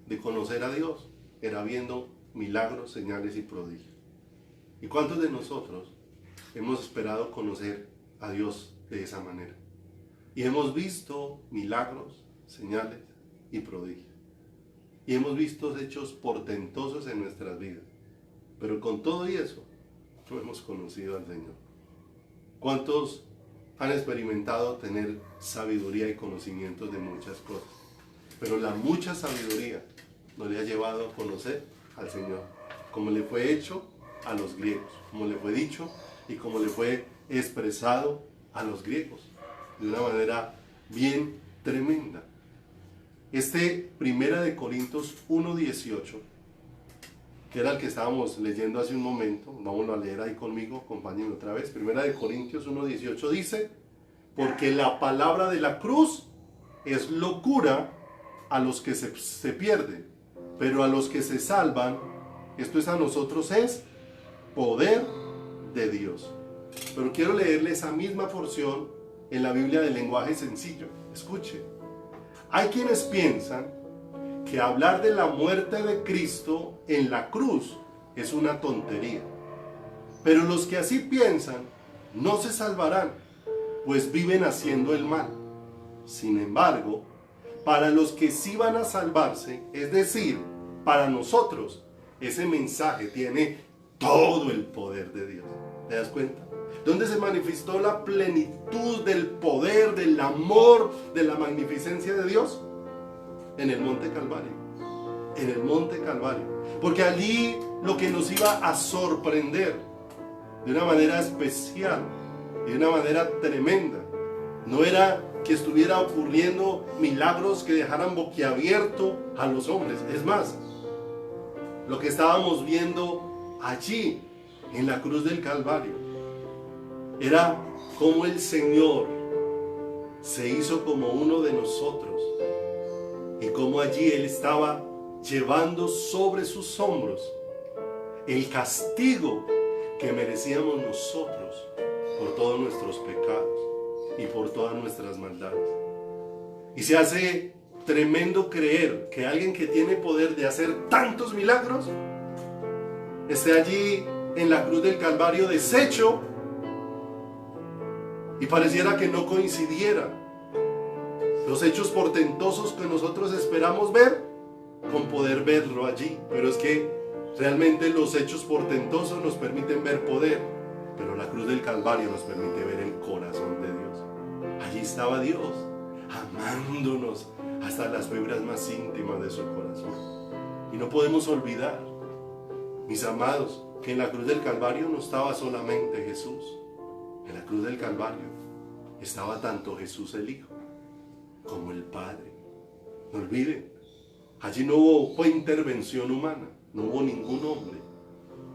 de conocer a Dios era viendo milagros, señales y prodigios. ¿Y cuántos de nosotros hemos esperado conocer a Dios de esa manera? Y hemos visto milagros, señales y prodigios. Y hemos visto hechos portentosos en nuestras vidas. Pero con todo y eso, no hemos conocido al Señor. ¿Cuántos han experimentado tener sabiduría y conocimientos de muchas cosas? Pero la mucha sabiduría no le ha llevado a conocer al Señor, como le fue hecho a los griegos, como le fue dicho y como le fue expresado a los griegos, de una manera bien tremenda. Primera de Corintios 1:18, que era el que estábamos leyendo hace un momento, vamos a leer ahí conmigo, acompáñenme otra vez. Primera de Corintios 1:18 dice: porque la palabra de la cruz es locura a los que se pierden, pero a los que se salvan, esto es a nosotros, es poder de Dios. Pero quiero leerle esa misma porción en la Biblia del lenguaje sencillo. Escuche. Hay quienes piensan que hablar de la muerte de Cristo en la cruz es una tontería. Pero los que así piensan no se salvarán, pues viven haciendo el mal. Sin embargo, para los que sí van a salvarse, es decir, para nosotros, ese mensaje tiene todo el poder de Dios. ¿Te das cuenta? ¿Dónde se manifestó la plenitud del poder, del amor, de la magnificencia de Dios? En el monte Calvario. En el monte Calvario. Porque allí lo que nos iba a sorprender de una manera especial, de una manera tremenda, no era que estuviera ocurriendo milagros que dejaran boquiabierto a los hombres. Es más, lo que estábamos viendo allí en la cruz del Calvario era cómo el Señor se hizo como uno de nosotros y cómo allí Él estaba llevando sobre sus hombros el castigo que merecíamos nosotros por todos nuestros pecados y por todas nuestras maldades. Y se hace tremendo creer que alguien que tiene poder de hacer tantos milagros esté allí en la cruz del Calvario deshecho y pareciera que no coincidiera los hechos portentosos que nosotros esperamos ver con poder verlo allí, pero es que realmente los hechos portentosos nos permiten ver poder, pero la cruz del Calvario nos permite ver el corazón de Dios. Allí estaba Dios, amándonos hasta las fibras más íntimas de su corazón. Y no podemos olvidar, mis amados, que en la cruz del Calvario no estaba solamente Jesús. En la cruz del Calvario estaba tanto Jesús el Hijo como el Padre. No olviden, allí no fue intervención humana, no hubo ningún hombre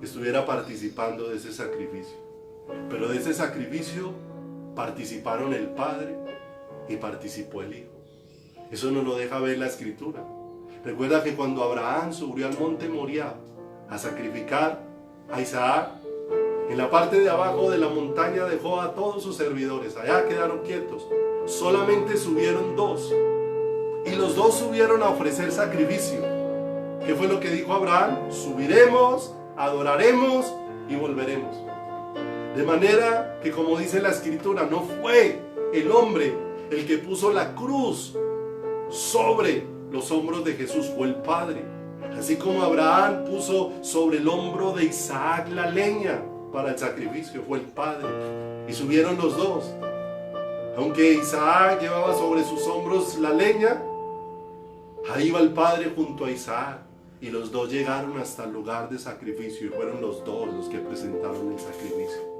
que estuviera participando de ese sacrificio. Pero de ese sacrificio participaron el Padre y participó el Hijo. Eso nos lo deja ver la Escritura. Recuerda que cuando Abraham subió al monte Moriah a sacrificar a Isaac, en la parte de abajo de la montaña dejó a todos sus servidores. Allá quedaron quietos. Solamente subieron dos. Y los dos subieron a ofrecer sacrificio. ¿Qué fue lo que dijo Abraham? Subiremos, adoraremos y volveremos. De manera que, como dice la Escritura, no fue el hombre el que puso la cruz sobre los hombros de Jesús, fue el Padre. Así como Abraham puso sobre el hombro de Isaac la leña para el sacrificio, fue el Padre. Y subieron los dos. Aunque Isaac llevaba sobre sus hombros la leña, ahí va el Padre junto a Isaac. Y los dos llegaron hasta el lugar de sacrificio y fueron los dos los que presentaron el sacrificio.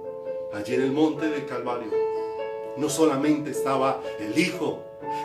Allí en el monte del Calvario no solamente estaba el Hijo,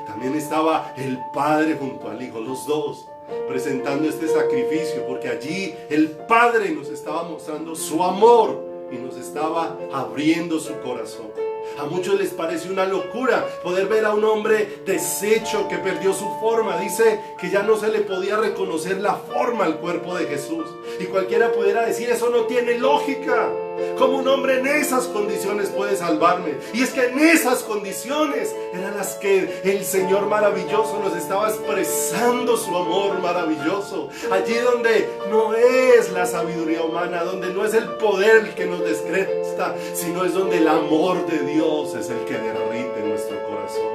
también estaba el Padre junto al Hijo, los dos presentando este sacrificio, porque allí el Padre nos estaba mostrando su amor y nos estaba abriendo su corazón. A muchos les parece una locura poder ver a un hombre deshecho que perdió su forma. Dice que ya no se le podía reconocer la forma al cuerpo de Jesús. Y cualquiera pudiera decir, eso no tiene lógica. ¿Cómo un hombre en esas condiciones puede salvarme? Y es que en esas condiciones eran las que el Señor maravilloso nos estaba expresando su amor maravilloso. Allí donde no es la sabiduría humana, donde no es el poder el que nos descresta, sino es donde el amor de Dios es el que derrite nuestro corazón.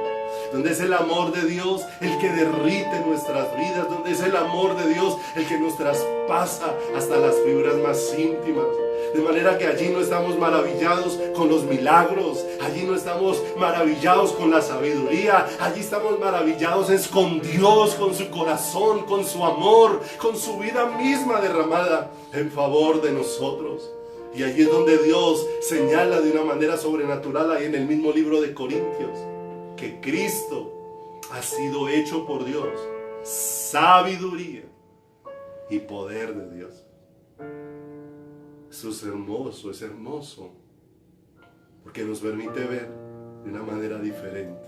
Donde es el amor de Dios el que derrite nuestras vidas, donde es el amor de Dios el que nos traspasa hasta las fibras más íntimas. De manera que allí no estamos maravillados con los milagros, allí no estamos maravillados con la sabiduría, allí estamos maravillados es con Dios, con su corazón, con su amor, con su vida misma derramada en favor de nosotros. Y allí es donde Dios señala de una manera sobrenatural, ahí en el mismo libro de Corintios, que Cristo ha sido hecho por Dios sabiduría y poder de Dios. Eso es hermoso, porque nos permite ver de una manera diferente.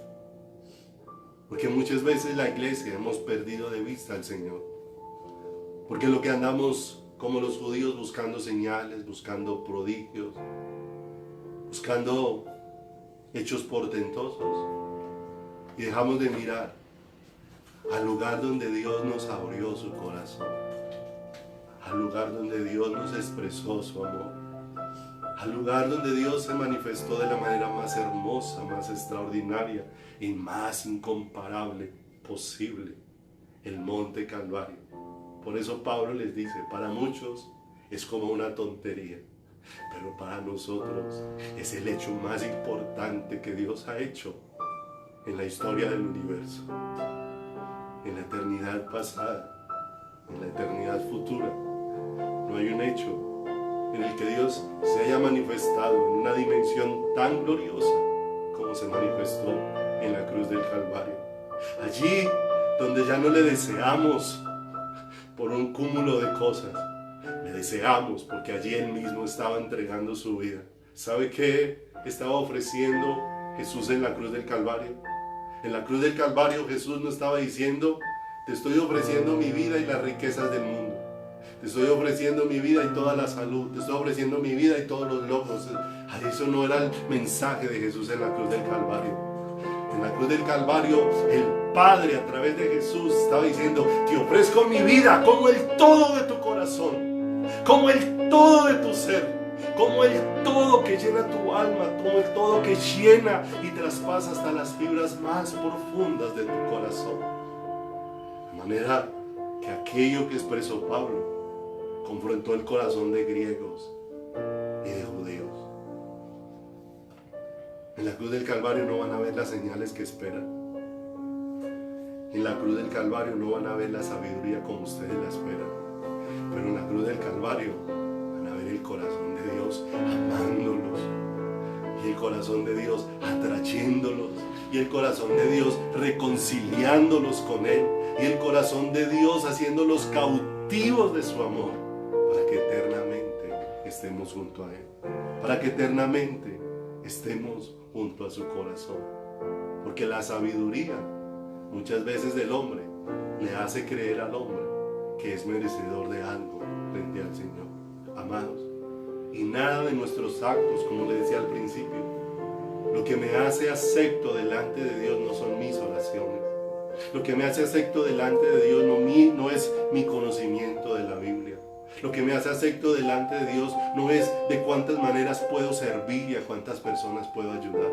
Porque muchas veces la iglesia hemos perdido de vista al Señor. Porque lo que andamos como los judíos buscando señales, buscando prodigios, buscando hechos portentosos. Y dejamos de mirar al lugar donde Dios nos abrió su corazón. Al lugar donde Dios nos expresó su amor. Al lugar donde Dios se manifestó de la manera más hermosa, más extraordinaria y más incomparable posible. El monte Calvario. Por eso Pablo les dice, para muchos es como una tontería, pero para nosotros es el hecho más importante que Dios ha hecho en la historia del universo, en la eternidad pasada, en la eternidad futura. No hay un hecho en el que Dios se haya manifestado en una dimensión tan gloriosa como se manifestó en la cruz del Calvario. Allí donde ya no le deseamos por un cúmulo de cosas, le deseamos porque allí Él mismo estaba entregando su vida. ¿Sabe qué estaba ofreciendo Jesús en la cruz del Calvario? En la cruz del Calvario Jesús no estaba diciendo, te estoy ofreciendo mi vida y las riquezas del mundo. Te estoy ofreciendo mi vida y toda la salud. Te estoy ofreciendo mi vida y todos los logros. Eso no era el mensaje de Jesús en la cruz del Calvario. En la cruz del Calvario, el Padre a través de Jesús estaba diciendo, te ofrezco mi vida como el todo de tu corazón, como el todo de tu ser, como el todo que llena tu alma, como el todo que llena y traspasa hasta las fibras más profundas de tu corazón. De manera que aquello que expresó Pablo confrontó el corazón de griegos y de judíos. En la cruz del Calvario no van a ver las señales que esperan. En la cruz del Calvario no van a ver la sabiduría como ustedes la esperan. Pero en la cruz del Calvario van a ver el corazón de Dios amándolos. Y el corazón de Dios atrayéndolos. Y el corazón de Dios reconciliándolos con Él. Y el corazón de Dios haciéndolos cautivos de su amor. Para que eternamente estemos junto a Él. Para que eternamente estemos junto a su corazón. Porque la sabiduría muchas veces del hombre le hace creer al hombre que es merecedor de algo frente al Señor. Amados, y nada de nuestros actos, como le decía al principio, lo que me hace acepto delante de Dios no son mis oraciones. Lo que me hace acepto delante de Dios no es mi conocimiento de la Biblia. Lo que me hace acepto delante de Dios no es de cuántas maneras puedo servir y a cuántas personas puedo ayudar.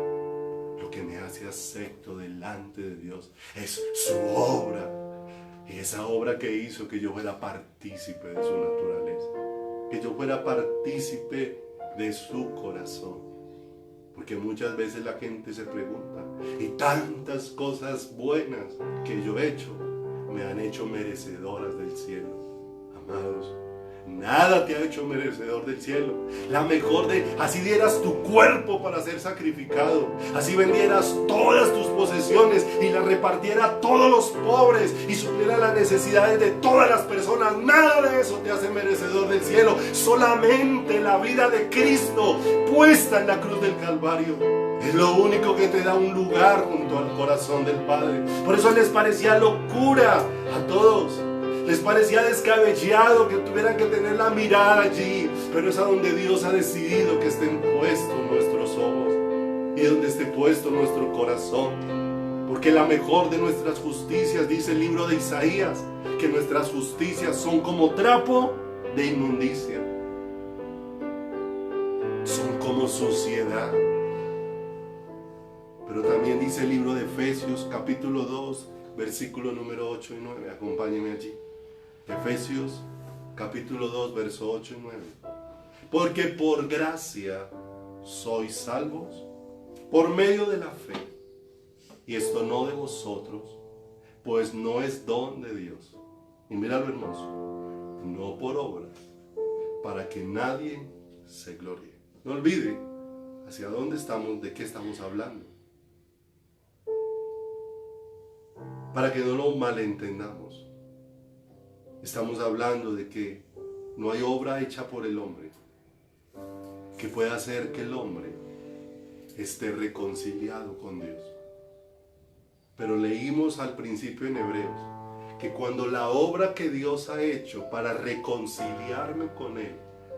Lo que me hace acepto delante de Dios es su obra. Y esa obra que hizo que yo fuera partícipe de su naturaleza. Que yo fuera partícipe de su corazón. Porque muchas veces la gente se pregunta, y tantas cosas buenas que yo he hecho me han hecho merecedoras del cielo. Amados, nada te ha hecho merecedor del cielo. La mejor así dieras tu cuerpo para ser sacrificado, así vendieras todas tus posesiones y las repartieras a todos los pobres y suplieras las necesidades de todas las personas. Nada de eso te hace merecedor del cielo. Solamente la vida de Cristo puesta en la cruz del Calvario es lo único que te da un lugar junto al corazón del Padre. Por eso les parecía locura a todos. Les parecía descabellado que tuvieran que tener la mirada allí, pero es a donde Dios ha decidido que estén puestos nuestros ojos y donde esté puesto nuestro corazón. Porque la mejor de nuestras justicias, dice el libro de Isaías, que nuestras justicias son como trapo de inmundicia, son como suciedad. Pero también dice el libro de Efesios, capítulo 2, versículo número 8 y 9. Acompáñenme allí. Efesios capítulo 2, verso 8 y 9. Porque por gracia sois salvos por medio de la fe. Y esto no de vosotros, pues no es don de Dios. Y mira lo hermoso. No por obras, para que nadie se gloríe. No olvide hacia dónde estamos, de qué estamos hablando. Para que no lo malentendamos. Estamos hablando de que no hay obra hecha por el hombre que pueda hacer que el hombre esté reconciliado con Dios. Pero leímos al principio en Hebreos que cuando la obra que Dios ha hecho para reconciliarme con Él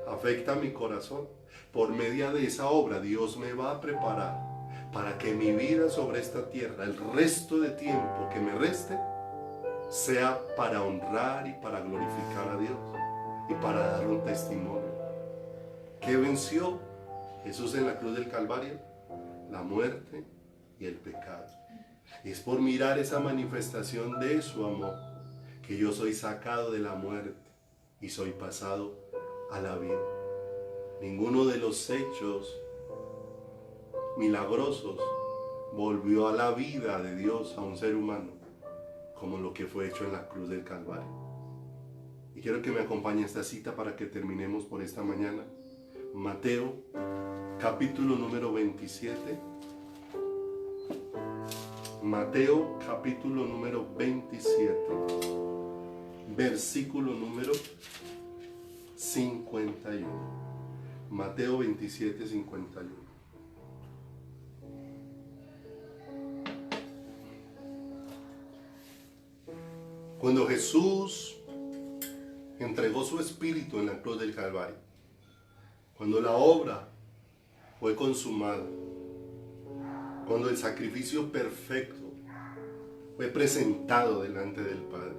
afecta a mi corazón, por medio de esa obra Dios me va a preparar para que mi vida sobre esta tierra, el resto de tiempo que me reste, sea para honrar y para glorificar a Dios y para dar un testimonio. ¿Qué venció Jesús en la cruz del Calvario? La muerte y el pecado. Y es por mirar esa manifestación de su amor que yo soy sacado de la muerte y soy pasado a la vida. Ninguno de los hechos milagrosos volvió a la vida de Dios a un ser humano como lo que fue hecho en la cruz del Calvario. Y quiero que me acompañe a esta cita para que terminemos por esta mañana. Mateo, capítulo número 27. Mateo, capítulo número 27. Versículo número 51. Mateo 27, 51. Cuando Jesús entregó su espíritu en la cruz del Calvario, cuando la obra fue consumada, cuando el sacrificio perfecto fue presentado delante del Padre,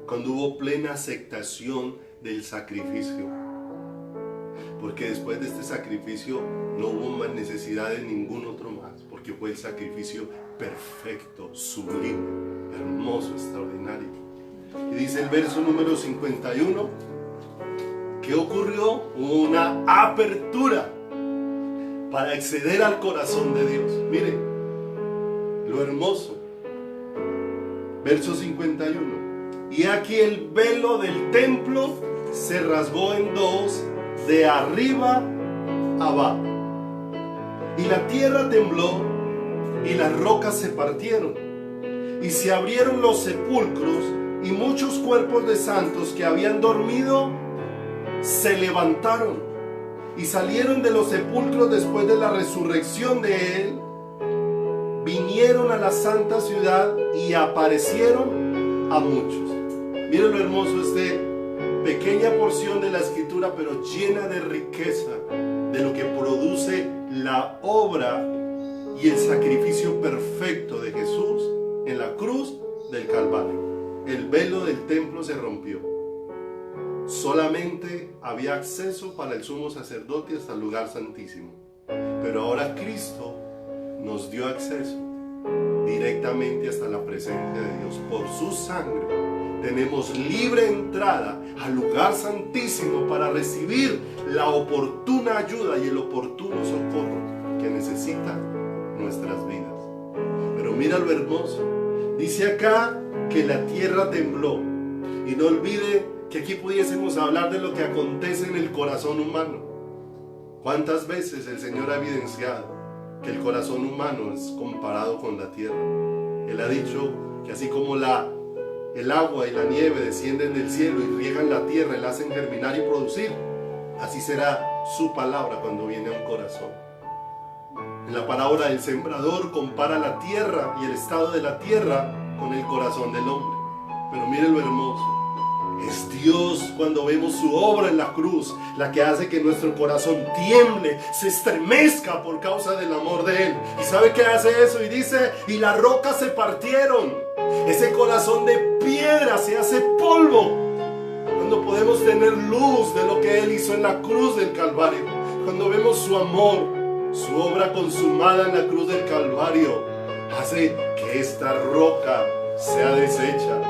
cuando hubo plena aceptación del sacrificio, porque después de este sacrificio no hubo más necesidad de ningún otro más, porque fue el sacrificio perfecto, sublime, hermoso, extraordinario. Y dice el verso número 51, ¿qué ocurrió? Hubo una apertura para acceder al corazón de Dios. Mire, lo hermoso. Verso 51. Y aquí el velo del templo se rasgó en dos, de arriba abajo. Y la tierra tembló, y las rocas se partieron, y se abrieron los sepulcros, y muchos cuerpos de santos que habían dormido se levantaron, y salieron de los sepulcros después de la resurrección de él, vinieron a la santa ciudad y aparecieron a muchos. Miren lo hermoso, pequeña porción de la escritura, pero llena de riqueza, de lo que produce la obra y el sacrificio perfecto de Jesús en la cruz del Calvario. El velo del templo se rompió. Solamente había acceso para el sumo sacerdote hasta el lugar santísimo. Pero ahora Cristo nos dio acceso directamente hasta la presencia de Dios. Por su sangre tenemos libre entrada al lugar santísimo para recibir la oportuna ayuda y el oportuno socorro que necesitan nuestras vidas. Pero mira lo hermoso. Dice acá que la tierra tembló. Y no olvide que aquí pudiésemos hablar de lo que acontece en el corazón humano. ¿Cuántas veces el Señor ha evidenciado que el corazón humano es comparado con la tierra? Él ha dicho que así como el agua y la nieve descienden del cielo y riegan la tierra y la hacen germinar y producir, así será su palabra cuando viene a un corazón. En la parábola del sembrador compara la tierra y el estado de la tierra con el corazón del hombre. Pero miren lo hermoso. Es Dios, cuando vemos su obra en la cruz, la que hace que nuestro corazón tiemble, se estremezca por causa del amor de Él. ¿Y sabe qué hace eso? Y dice, y las rocas se partieron. Ese corazón de piedra se hace polvo cuando podemos tener luz de lo que Él hizo en la cruz del Calvario. Cuando vemos su amor, su obra consumada en la cruz del Calvario, hace que esta roca sea deshecha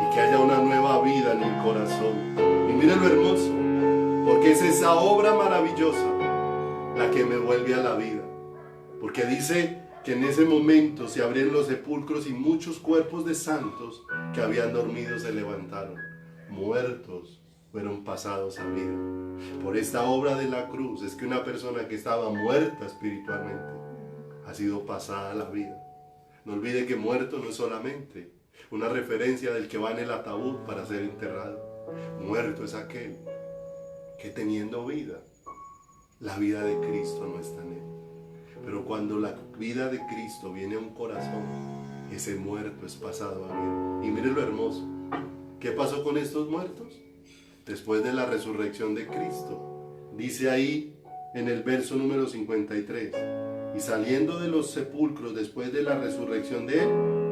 y que haya una nueva vida en el corazón. Y miren lo hermoso, porque es esa obra maravillosa la que me vuelve a la vida. Porque dice que en ese momento se abrieron los sepulcros y muchos cuerpos de santos que habían dormido se levantaron. Muertos fueron pasados a vida. Por esta obra de la cruz es que una persona que estaba muerta espiritualmente ha sido pasada a la vida. No olvide que muerto no es solamente una referencia del que va en el ataúd para ser enterrado. Muerto es aquel que teniendo vida, la vida de Cristo no está en él. Pero cuando la vida de Cristo viene a un corazón, ese muerto es pasado a vida. Y mire lo hermoso. ¿Qué pasó con estos muertos? Después de la resurrección de Cristo. Dice ahí en el verso número 53. Y saliendo de los sepulcros después de la resurrección de él,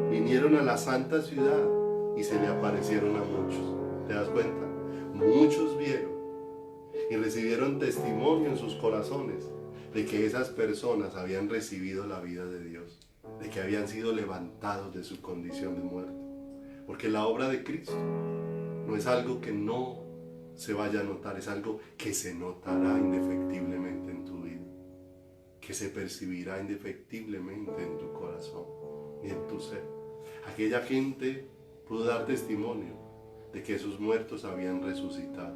vinieron a la santa ciudad y se le aparecieron a muchos. ¿Te das cuenta? Muchos vieron y recibieron testimonio en sus corazones de que esas personas habían recibido la vida de Dios, de que habían sido levantados de su condición de muerto. Porque la obra de Cristo no es algo que no se vaya a notar, es algo que se notará indefectiblemente en tu vida, que se percibirá indefectiblemente en tu corazón y en tu ser. Aquella gente pudo dar testimonio de que esos muertos habían resucitado,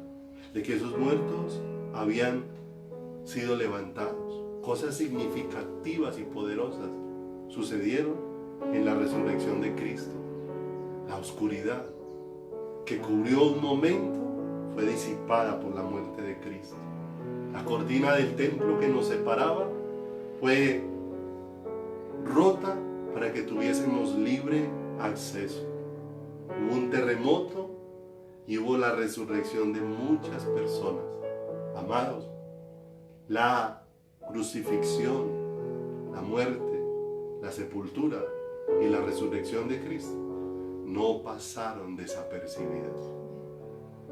de que esos muertos habían sido levantados. Cosas significativas y poderosas sucedieron en la resurrección de Cristo. La oscuridad que cubrió un momento fue disipada por la muerte de Cristo. La cortina del templo que nos separaba fue rota para que tuviésemos libre acceso. Hubo un terremoto y hubo la resurrección de muchas personas. Amados, la crucifixión, la muerte, la sepultura y la resurrección de Cristo no pasaron desapercibidas.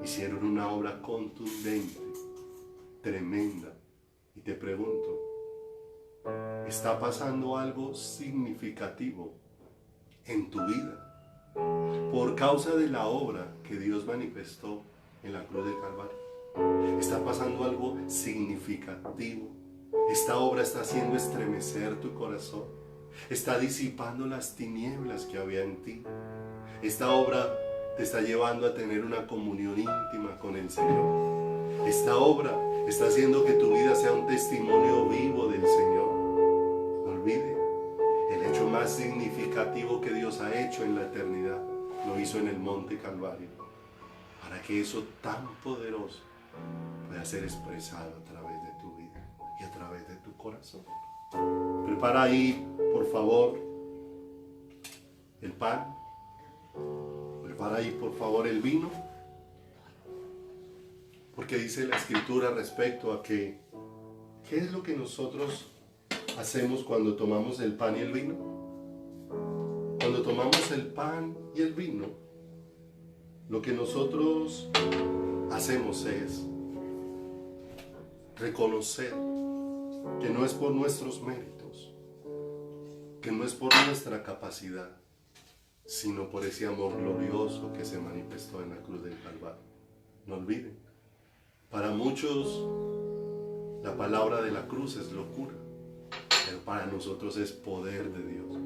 Hicieron una obra contundente, tremenda. Y te pregunto, ¿está pasando algo significativo en tu vida? por causa de la obra que Dios manifestó en la cruz del Calvario. Está pasando algo significativo. Esta obra está haciendo estremecer tu corazón. Está disipando las tinieblas que había en ti. Esta obra te está llevando a tener una comunión íntima con el Señor. Esta obra está haciendo que tu vida sea un testimonio vivo del Señor. No olvide, el hecho más significativo que Dios ha hecho en la eternidad lo hizo en el monte Calvario, para que eso tan poderoso pueda ser expresado a través de tu vida y a través de tu corazón. Prepara ahí, por favor, el pan. Prepara ahí, por favor, el vino. Porque dice la Escritura respecto a que, ¿qué es lo que nosotros hacemos cuando tomamos el pan y el vino? Cuando tomamos el pan y el vino, lo que nosotros hacemos es reconocer que no es por nuestros méritos, que no es por nuestra capacidad, sino por ese amor glorioso que se manifestó en la cruz del Calvario. No olviden, para muchos la palabra de la cruz es locura, pero para nosotros es poder de Dios,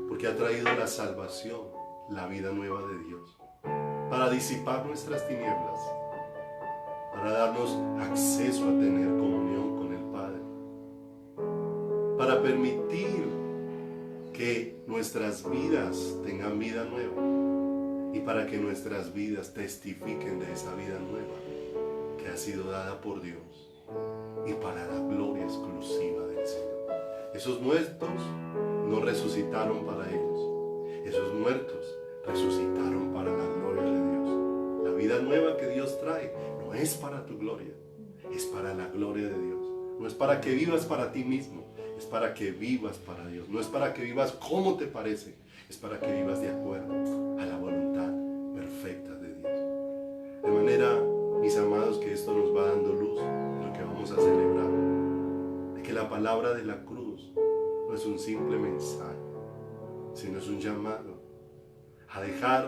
porque ha traído la salvación, la vida nueva de Dios, para disipar nuestras tinieblas, para darnos acceso a tener comunión con el Padre, para permitir que nuestras vidas tengan vida nueva y para que nuestras vidas testifiquen de esa vida nueva que ha sido dada por Dios y para la gloria exclusiva del Señor. Esos muertos no resucitaron para ellos, esos muertos resucitaron para la gloria de Dios. La vida nueva que Dios trae no es para tu gloria, es para la gloria de Dios. No es para que vivas para ti mismo, es para que vivas para Dios. No es para que vivas como te parece, es para que vivas de acuerdo a la voluntad perfecta de Dios. De manera, mis amados, que esto nos va dando luz en lo que vamos a celebrar, de que la palabra de la cruz no es un simple mensaje, sino es un llamado a dejar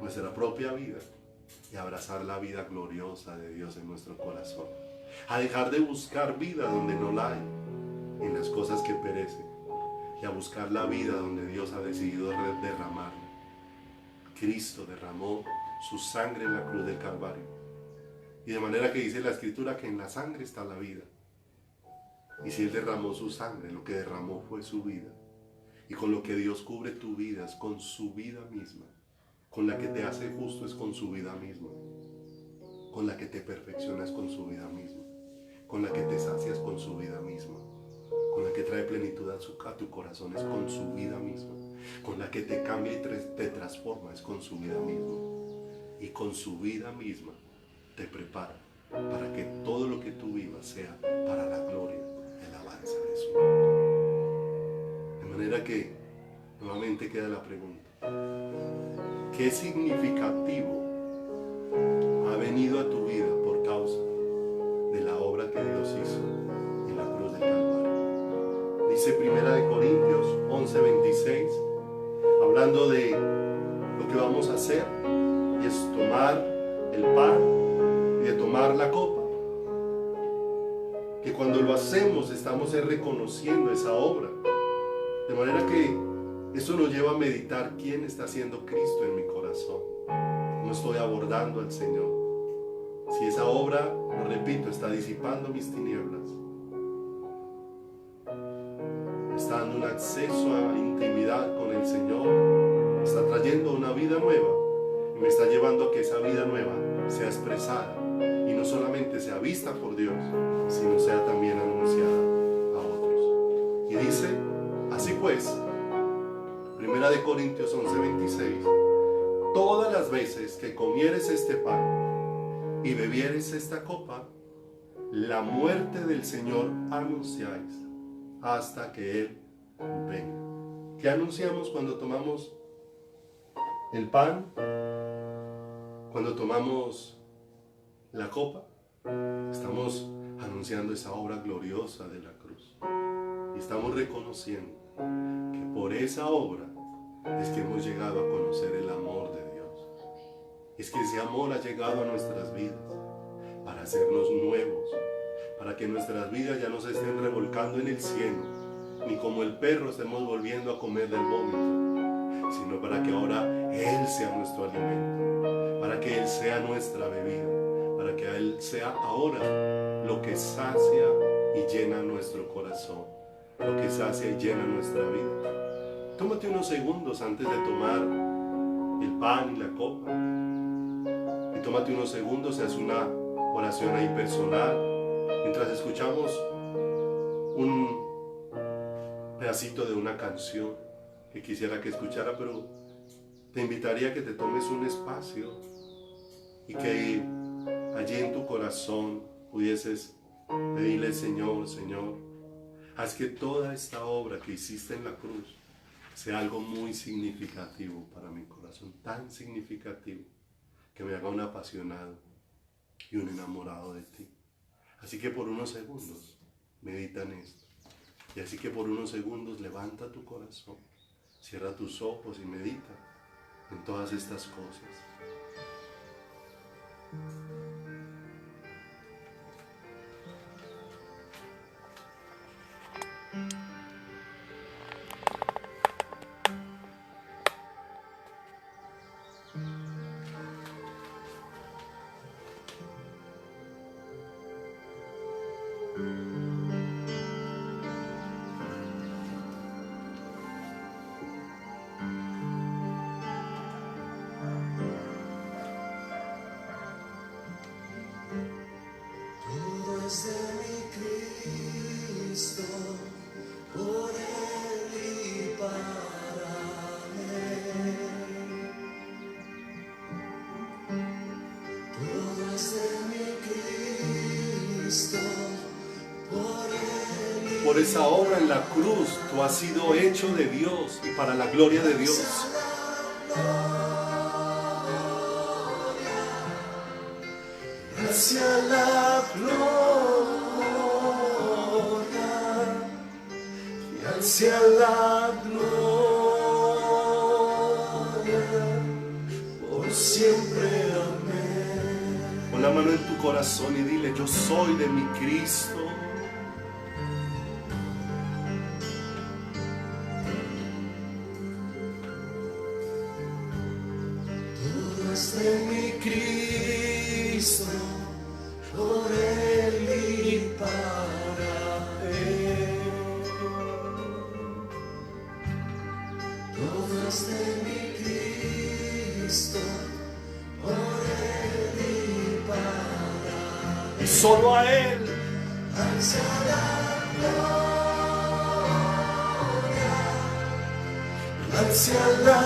nuestra propia vida y abrazar la vida gloriosa de Dios en nuestro corazón, a dejar de buscar vida donde no la hay, en las cosas que perecen, y a buscar la vida donde Dios ha decidido derramarla. Cristo derramó su sangre en la cruz del Calvario, y de manera que dice la Escritura que en la sangre está la vida. Y si Él derramó su sangre, lo que derramó fue su vida. Y con lo que Dios cubre tu vida es con su vida misma. Con la que te hace justo es con su vida misma. Con la que te perfeccionas con su vida misma. Con la que te sacias con su vida misma. Con la que trae plenitud a tu corazón es con su vida misma. Con la que te cambia y te transforma es con su vida misma. Y con su vida misma te prepara para que todo lo que tú vivas sea para la gloria y la alabanza de su nombre. De manera que nuevamente queda la pregunta: ¿qué significativo ha venido a tu vida por causa de la obra que Dios hizo en la cruz del Calvario? Dice 1 Corintios 11:26, hablando de lo que vamos a hacer, y es tomar el pan y de tomar la copa, que cuando lo hacemos estamos reconociendo esa obra, de manera que eso nos lleva a meditar quién está haciendo Cristo en mi corazón, cómo estoy abordando al Señor, si esa obra, lo repito, está disipando mis tinieblas, me está dando un acceso a intimidad con el Señor, me está trayendo una vida nueva y me está llevando a que esa vida nueva sea expresada y no solamente sea vista por Dios, sino sea también anunciada a otros. Y dice, así pues, 1 Corintios 11:26, todas las veces que comieres este pan y bebieres esta copa, la muerte del Señor anunciáis hasta que Él venga. ¿Qué anunciamos cuando tomamos el pan? Cuando tomamos la copa, estamos anunciando esa obra gloriosa de la cruz. Y estamos reconociendo que por esa obra es que hemos llegado a conocer el amor de Dios. Es que ese amor ha llegado a nuestras vidas para hacernos nuevos, para que nuestras vidas ya no se estén revolcando en el cieno, ni como el perro estemos volviendo a comer del vómito, sino para que ahora Él sea nuestro alimento, para que Él sea nuestra bebida, para que Él sea ahora lo que sacia y llena nuestro corazón, lo que sacia y llena nuestra vida. Tómate unos segundos antes de tomar el pan y la copa, y tómate unos segundos y haz una oración ahí personal, mientras escuchamos un pedacito de una canción que quisiera que escuchara, pero te invitaría a que te tomes un espacio y que allí en tu corazón pudieses pedirle: Señor, Señor, haz que toda esta obra que hiciste en la cruz sea algo muy significativo para mi corazón, tan significativo que me haga un apasionado y un enamorado de ti. Así que por unos segundos medita en esto. Y así que por unos segundos levanta tu corazón, cierra tus ojos y medita en todas estas cosas. De mi Cristo, por Él y para Él. Todo es de mi Cristo, por Él. Por esa obra en la cruz, tú has sido hecho de Dios y para la gloria de Dios. Hacia la gloria, hacia la gloria, por siempre, amén. Pon la mano en tu corazón y dile: yo soy de mi Cristo. Todo es de mi Cristo, por Él y para Él. Todo es de mi Cristo, por Él y para Él. Y solo a Él. Hacia la gloria, hacia la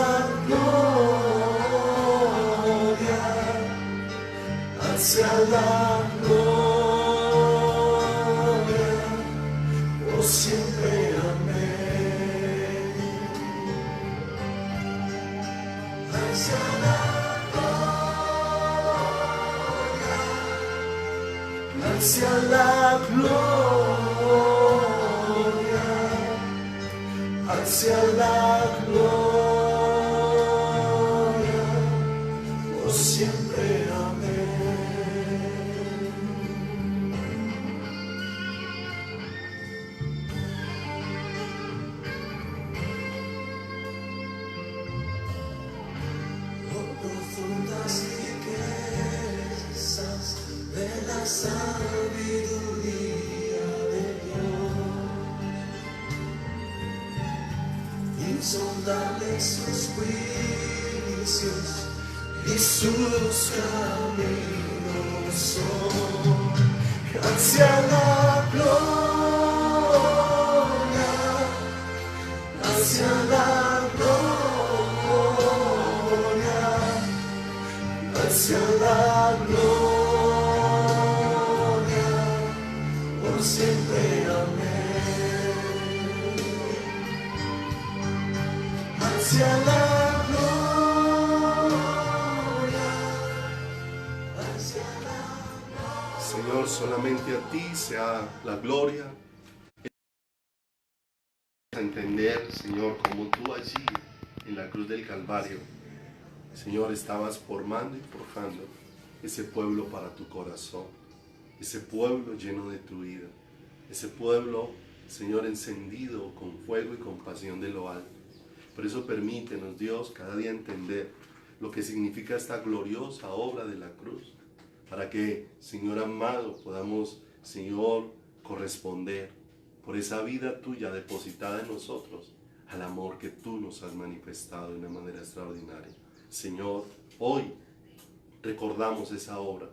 gloria, hacia la gloria, por siempre, amén. Hacia la gloria, hacia la gloria, hacia la gloria, por siempre, amén. Oh, profundas riquezas de la sabiduría de Dios, insondables sus juicios y sus caminos son. Hacia la gloria, hacia la gloria, hacia la gloria, por siempre, amén. Hacia la gloria, hacia la Señor, solamente a ti sea la gloria. A entender, Señor, como tú allí en la cruz del Calvario, Señor, estabas formando y forjando ese pueblo para tu corazón, ese pueblo lleno de tu vida, ese pueblo, Señor, encendido con fuego y con pasión de lo alto. Por eso permítenos, Dios, cada día entender lo que significa esta gloriosa obra de la cruz, para que, Señor amado, podamos, Señor, corresponder por esa vida tuya depositada en nosotros, al amor que tú nos has manifestado de una manera extraordinaria. Señor, hoy recordamos esa obra.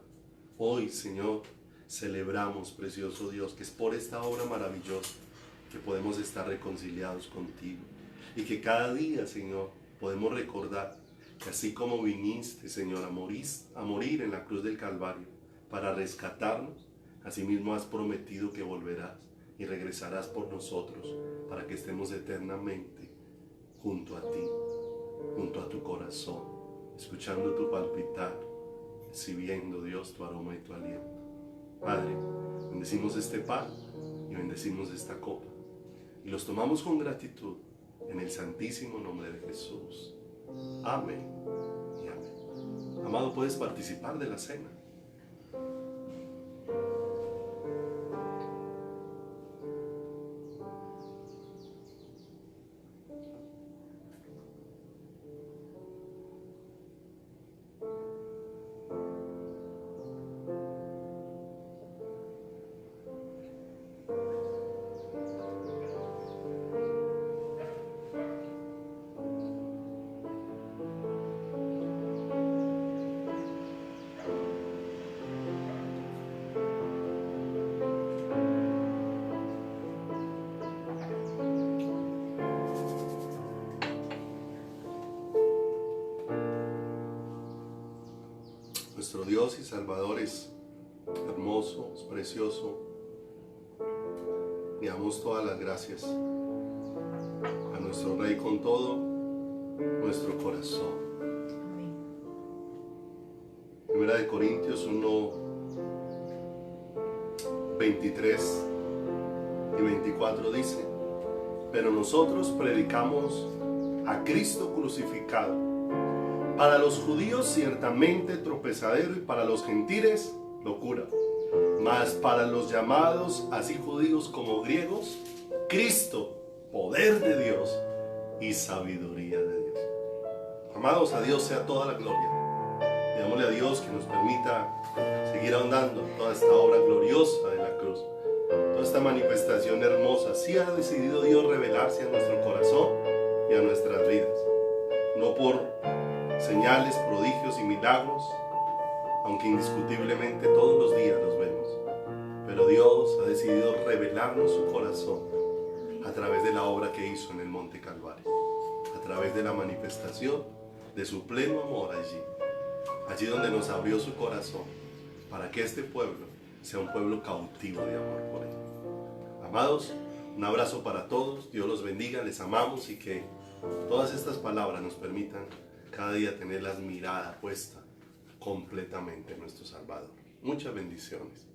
Hoy, Señor, celebramos, precioso Dios, que es por esta obra maravillosa que podemos estar reconciliados contigo. Y que cada día, Señor, podemos recordar que así como viniste, Señor, a morir en la cruz del Calvario para rescatarnos, asimismo has prometido que volverás y regresarás por nosotros para que estemos eternamente junto a ti, junto a tu corazón, escuchando tu palpitar, recibiendo, Dios, tu aroma y tu aliento. Padre, bendecimos este pan y bendecimos esta copa y los tomamos con gratitud en el santísimo nombre de Jesús. Amén y amén. Amado, puedes participar de la cena. Nuestro Dios y Salvador es hermoso, es precioso. Le damos todas las gracias a nuestro Rey con todo nuestro corazón. Primera de Corintios 1, 23 y 24 dice: pero nosotros predicamos a Cristo crucificado, para los judíos ciertamente tropezadero y para los gentiles locura, mas para los llamados, así judíos como griegos, Cristo, poder de Dios y sabiduría de Dios. Amados, a Dios sea toda la gloria. Pidámosle a Dios que nos permita seguir ahondando en toda esta obra gloriosa de la cruz, toda esta manifestación hermosa. Sí ha decidido Dios revelarse a nuestro corazón y a nuestras vidas, no por señales, prodigios y milagros, aunque indiscutiblemente todos los días los vemos, pero Dios ha decidido revelarnos su corazón a través de la obra que hizo en el Monte Calvario, a través de la manifestación de su pleno amor allí donde nos abrió su corazón, para que este pueblo sea un pueblo cautivo de amor por Él. Amados, un abrazo para todos, Dios los bendiga, les amamos y que todas estas palabras nos permitan cada día tener la mirada puesta completamente en nuestro Salvador. Muchas bendiciones.